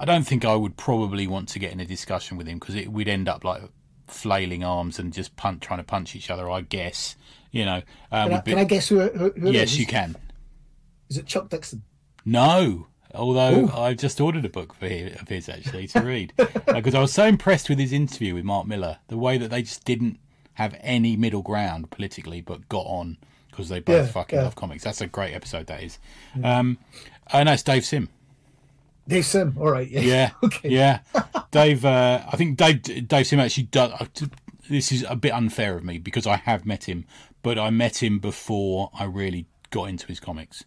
don't think I would probably want to get in a discussion with him, because we'd end up like flailing arms and just trying to punch each other, I guess. Can
I guess who it
yes,
is?
you can.
Is it Chuck Dixon?
No. Although I've just ordered a book of his, actually, to read. Because I was so impressed with his interview with Mark Miller, the way that they just didn't have any middle ground politically, but got on because they both love comics. That's a great episode, that is. And that's Dave Sim.
Dave Sim, all right.
Yeah.
Okay.
Yeah. Dave, I think Dave Sim actually does... This is a bit unfair of me, because I have met him, but I met him before I really got into his comics.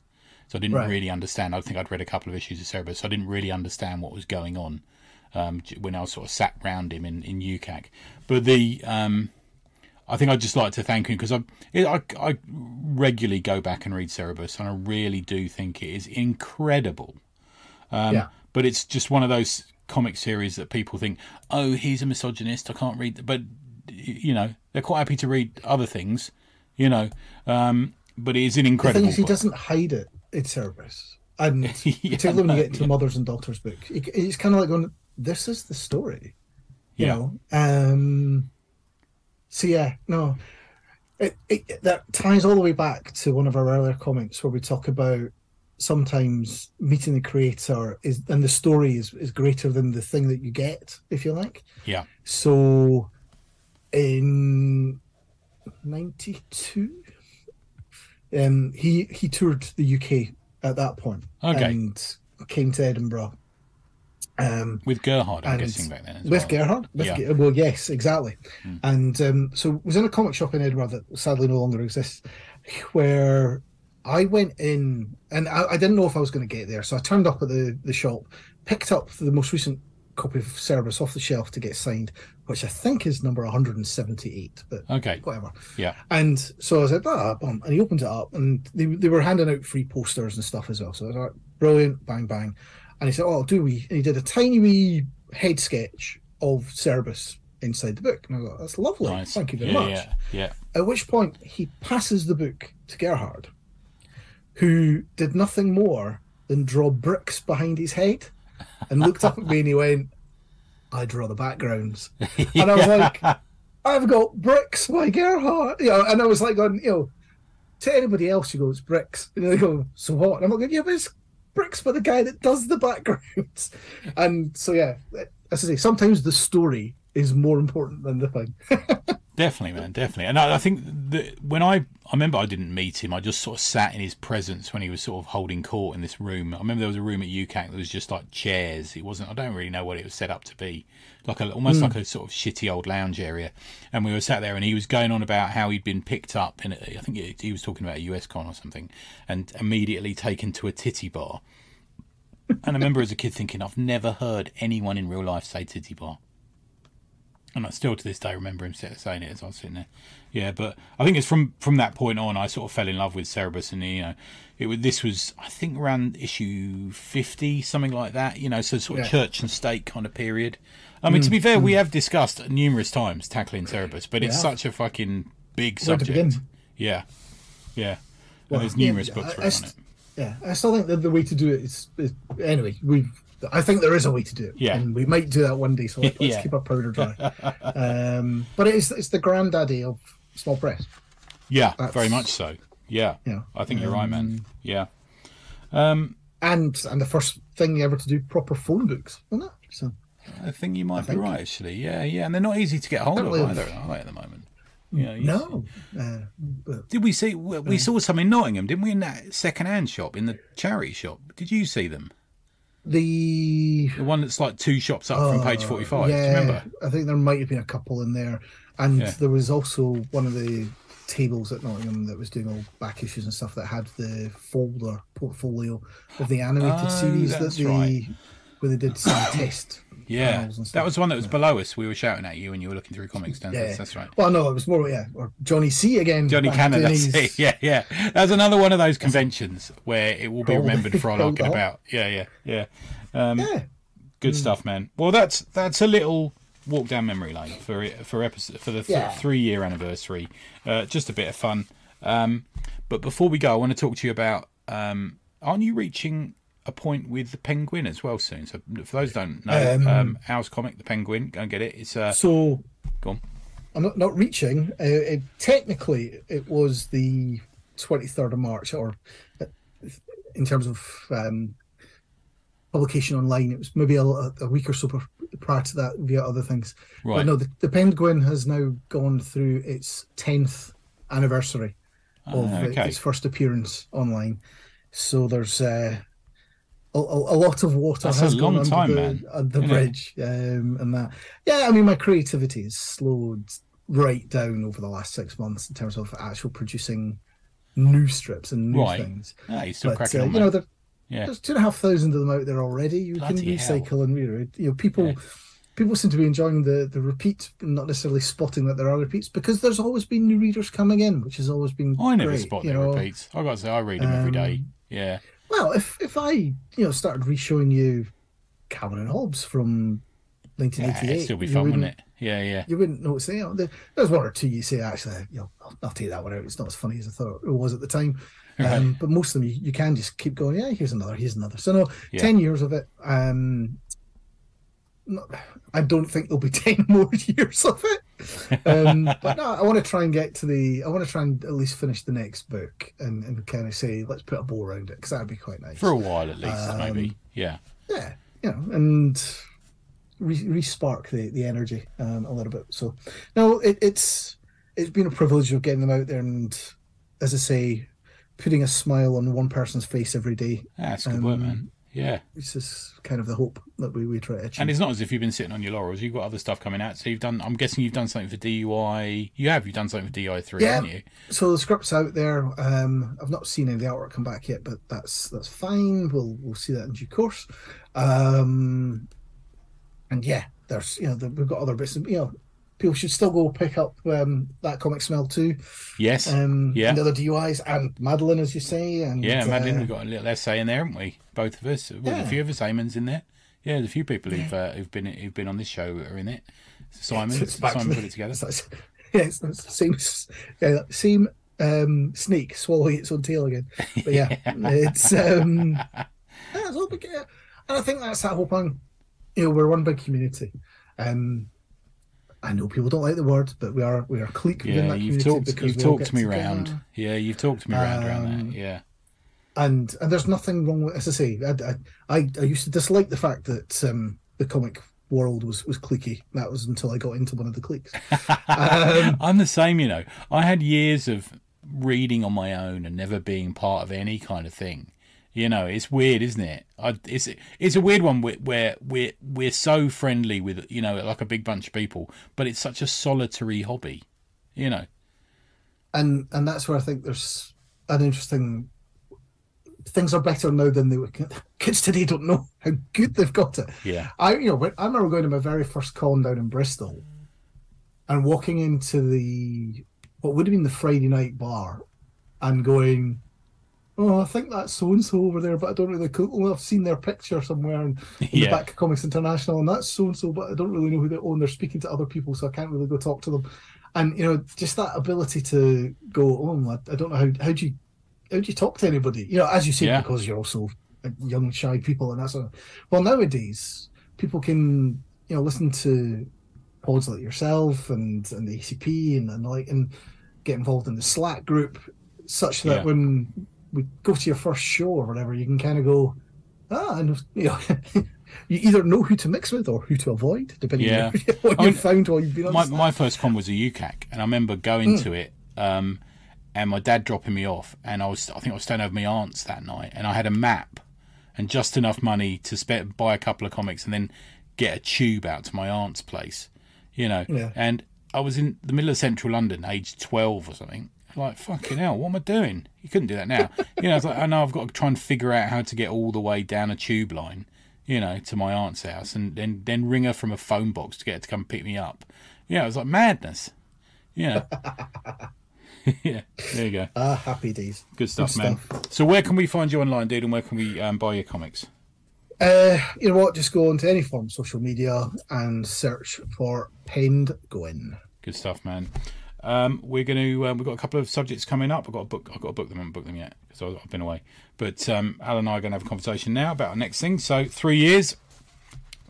So I didn't really understand. I think I'd read a couple of issues of Cerebus, so I didn't really understand what was going on when I was sort of sat round him in UCAC. But I think I'd just like to thank him, because I regularly go back and read Cerebus, and I really do think it is incredible. But it's just one of those comic series that people think, oh, he's a misogynist, I can't read. But, they're quite happy to read other things, but it is an
The
incredible
thing is, he
book.
doesn't hide it in Cerberus, and
Yeah,
particularly when you
no,
get into the mothers and daughters book, it's kind of like going, "This is the story," you
yeah,
know. So yeah, no, that ties all the way back to one of our earlier comments where we talk about sometimes meeting the creator is and the story is greater than the thing that you get, if you like.
yeah.
So in 92, he toured the UK at that point
Okay,
and came to Edinburgh.
with Gerhard, I'm
And
guessing back then as
with
well.
Gerhard,
Yeah.
well, yes, exactly.
Mm.
And so was in a comic shop in Edinburgh that sadly no longer exists, where I went in and I didn't know if I was going to get there, so I turned up at the shop, picked up the most recent copy of Cerberus off the shelf to get signed, which I think is number 178, but
Okay.
whatever.
Yeah.
And so I said, and he opens it up, and they were handing out free posters and stuff as well. So I was like, brilliant, bang, bang. And he said, "Oh, do we?" And he did a tiny wee head sketch of Cerberus inside the book. And I was like, "That's lovely.
Nice.
Thank you very
Yeah,
much."
yeah, yeah.
At which point he passes the book to Gerhard, who did nothing more than draw bricks behind his head and looked up at me and he went, "I draw the backgrounds." And I was like, "I've got bricks by Gerhard." And I was like going, to anybody else, you go, "It's bricks." And they go, "So what?" And I'm like, "Yeah, but it's bricks by the guy that does the backgrounds." And so, yeah, as I say, sometimes the story is more important than the thing.
Definitely, man, definitely. And I think that when I remember I didn't meet him, I just sort of sat in his presence when he was sort of holding court in this room. I remember there was a room at UCAC that was just like chairs. It wasn't, I don't really know what it was set up to be. Like almost like a sort of shitty old lounge area. And we were sat there and he was going on about how he'd been picked up in, I think he was talking about a US con or something, and immediately taken to a titty bar. And I remember as a kid thinking, I've never heard anyone in real life say titty bar. And I still to this day remember him saying it as I was sitting there. Yeah, but I think it's from that point on I sort of fell in love with Cerberus, and this was I think around issue 50, something like that. So sort of church and state kind of period. I mean, to be fair, we have discussed numerous times tackling Cerberus, but it's such a fucking big subject. Yeah, yeah. Well, and there's numerous books written on it.
Yeah, I still think that the way to do it is anyway. I think there is a way to do it, and we might do that one day. So let's keep our powder dry. But it's the granddaddy of small press.
Yeah, very much so. Yeah, I think you're right, man. Yeah,
and the first thing ever to do proper phone books, wasn't it? So
I think you might be right, actually. Yeah, and they're not easy to get hold of either, are they, at the moment?
No.
Did we see? We saw some in Nottingham, didn't we? In that second-hand shop, in the charity shop. Did you see them?
The
one that's like two shops up from page 45.
Yeah,
do you remember?
I think there might have been a couple in there, and there was also one of the tables at Nottingham that was doing all back issues and stuff that had the portfolio of the animated series where they did some test.
Yeah, that was the one that was below us. We were shouting at you and you were looking through comics downstairs. That's right.
Well, no, it was more, or Johnny C again.
Johnny Cannon, that's it. Yeah. That's another one of those conventions where it will be remembered for frolicking about. Yeah. Good stuff, man. Well, that's a little walk down memory lane for the 3-year anniversary. Just a bit of fun. But before we go, I want to talk to you about. Aren't you reaching a point with the Penguin as well soon? So for those who don't know, Al's comic, the Penguin, go and get it. It's
so
go on.
I'm not reaching. Technically, it was the 23rd of March, or in terms of publication online, it was maybe a week or so prior to that via other things.
Right.
But no, the Penguin has now gone through its 10th anniversary of its first appearance online. So there's a lot of water has gone under the bridge, and that. Yeah, I mean, my creativity has slowed right down over the last 6 months in terms of actual producing new strips and new things.
Ah, you're still cracking on,
there's 2,500 of them out there already. You can recycle and people seem to be enjoying the repeat, not necessarily spotting that there are repeats, because there's always been new readers coming in, which has always been
I never
great,
spot the repeats. I got to say, I read them every day. Yeah.
Well, if I started re-showing you Calvin and Hobbes from 1988.
It'd still be fun, wouldn't it? Yeah, yeah.
You wouldn't notice it. There's one or two you say, actually, I'll take that one out. It's not as funny as I thought it was at the time.
Right.
But most of them, you can just keep going. Yeah, here's another. So no,
Yeah.
10 years of it. I don't think there'll be 10 more years of it. But no, I want to try and at least finish the next book and kind of say, let's put a bow around it, because that'd be quite nice.
For a while at least, maybe. Yeah.
Yeah, and re-spark the energy a little bit. So no, it's been a privilege of getting them out there, and as I say, putting a smile on one person's face every day.
That's good work, man. Yeah.
This is kind of the hope that we try to achieve.
And it's not as if you've been sitting on your laurels. You've got other stuff coming out. So I'm guessing you've done something for DUI. You've done something for DI3, haven't you?
So the script's out there. I've not seen any of the artwork come back yet, but that's fine. We'll see that in due course. And yeah, there's we've got other bits. People should still go pick up That Comic Smell too.
Yes.
And the other DUIs, and Madeline, as you say. And
Madeline, we've got a little essay in there, haven't we? Both of us. Well, a few of us, Eamon's in there. Yeah, there's a few people who've been on this show are in it. Simon put it together.
Same snake swallowing its own tail again. But yeah, it's and I think that's that whole point. We're one big community. I know people don't like the word, but we are clique within that community.
You've talked me around. Yeah, you've talked me around that. Yeah.
And there's nothing wrong with, as I say, I used to dislike the fact that the comic world was cliquey. That was until I got into one of the cliques.
I'm the same, I had years of reading on my own and never being part of any kind of thing. It's weird, isn't it? It's a weird one where we're so friendly with, like a big bunch of people, but it's such a solitary hobby, And
that's where I think there's an interesting. Things are better now than they were. Kids today don't know how good they've got it.
Yeah.
I remember going to my very first con down in Bristol, and walking into what would have been the Friday night bar, and going, oh, I think that's so and so over there, but I don't really. Well, I've seen their picture somewhere in the back of Comics International, and that's so and so, but I don't really know who they own. They're speaking to other people, so I can't really go talk to them. And just that ability to go, oh, I don't know how do you talk to anybody? As you say, because you're also young, shy people, and that's well, nowadays people can listen to pods like yourself and the ACP and get involved in the Slack group, such that when we go to your first show or whatever, you can kind of go, and you either know who to mix with or who to avoid, depending on what you've found while you've been on.
My first con was a UCAC, and I remember going to it. And my dad dropping me off, and I think I was staying over my aunt's that night, and I had a map and just enough money to buy a couple of comics and then get a tube out to my aunt's place, And I was in the middle of central London, aged 12 or something. Like, fucking hell, what am I doing? You couldn't do that now. I was like, I know I've got to try and figure out how to get all the way down a tube line, to my aunt's house, and then ring her from a phone box to get her to come pick me up. It was like madness. Yeah, there you go.
Happy days.
Good stuff, man. So where can we find you online, dude, and where can we buy your comics?
You know what? Just go onto any form of social media and search for Penned Going.
Good stuff, man. We're going to we've got a couple of subjects coming up. I've got to book them. I haven't booked them yet because I've been away. But Alan and I are going to have a conversation now about our next thing. So 3 years,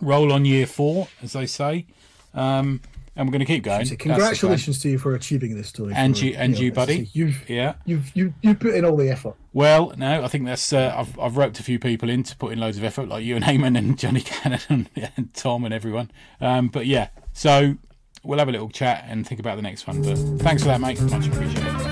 roll on year 4, as they say. And we're going to keep going.
So congratulations to you for achieving this story.
And you, buddy.
You've put in all the effort.
Well, no, I think that's. I've roped a few people in to put in loads of effort, like you and Eamon and Johnny Cannon and Tom and everyone. But yeah, so we'll have a little chat and think about the next one. But thanks for that, mate. Much appreciated.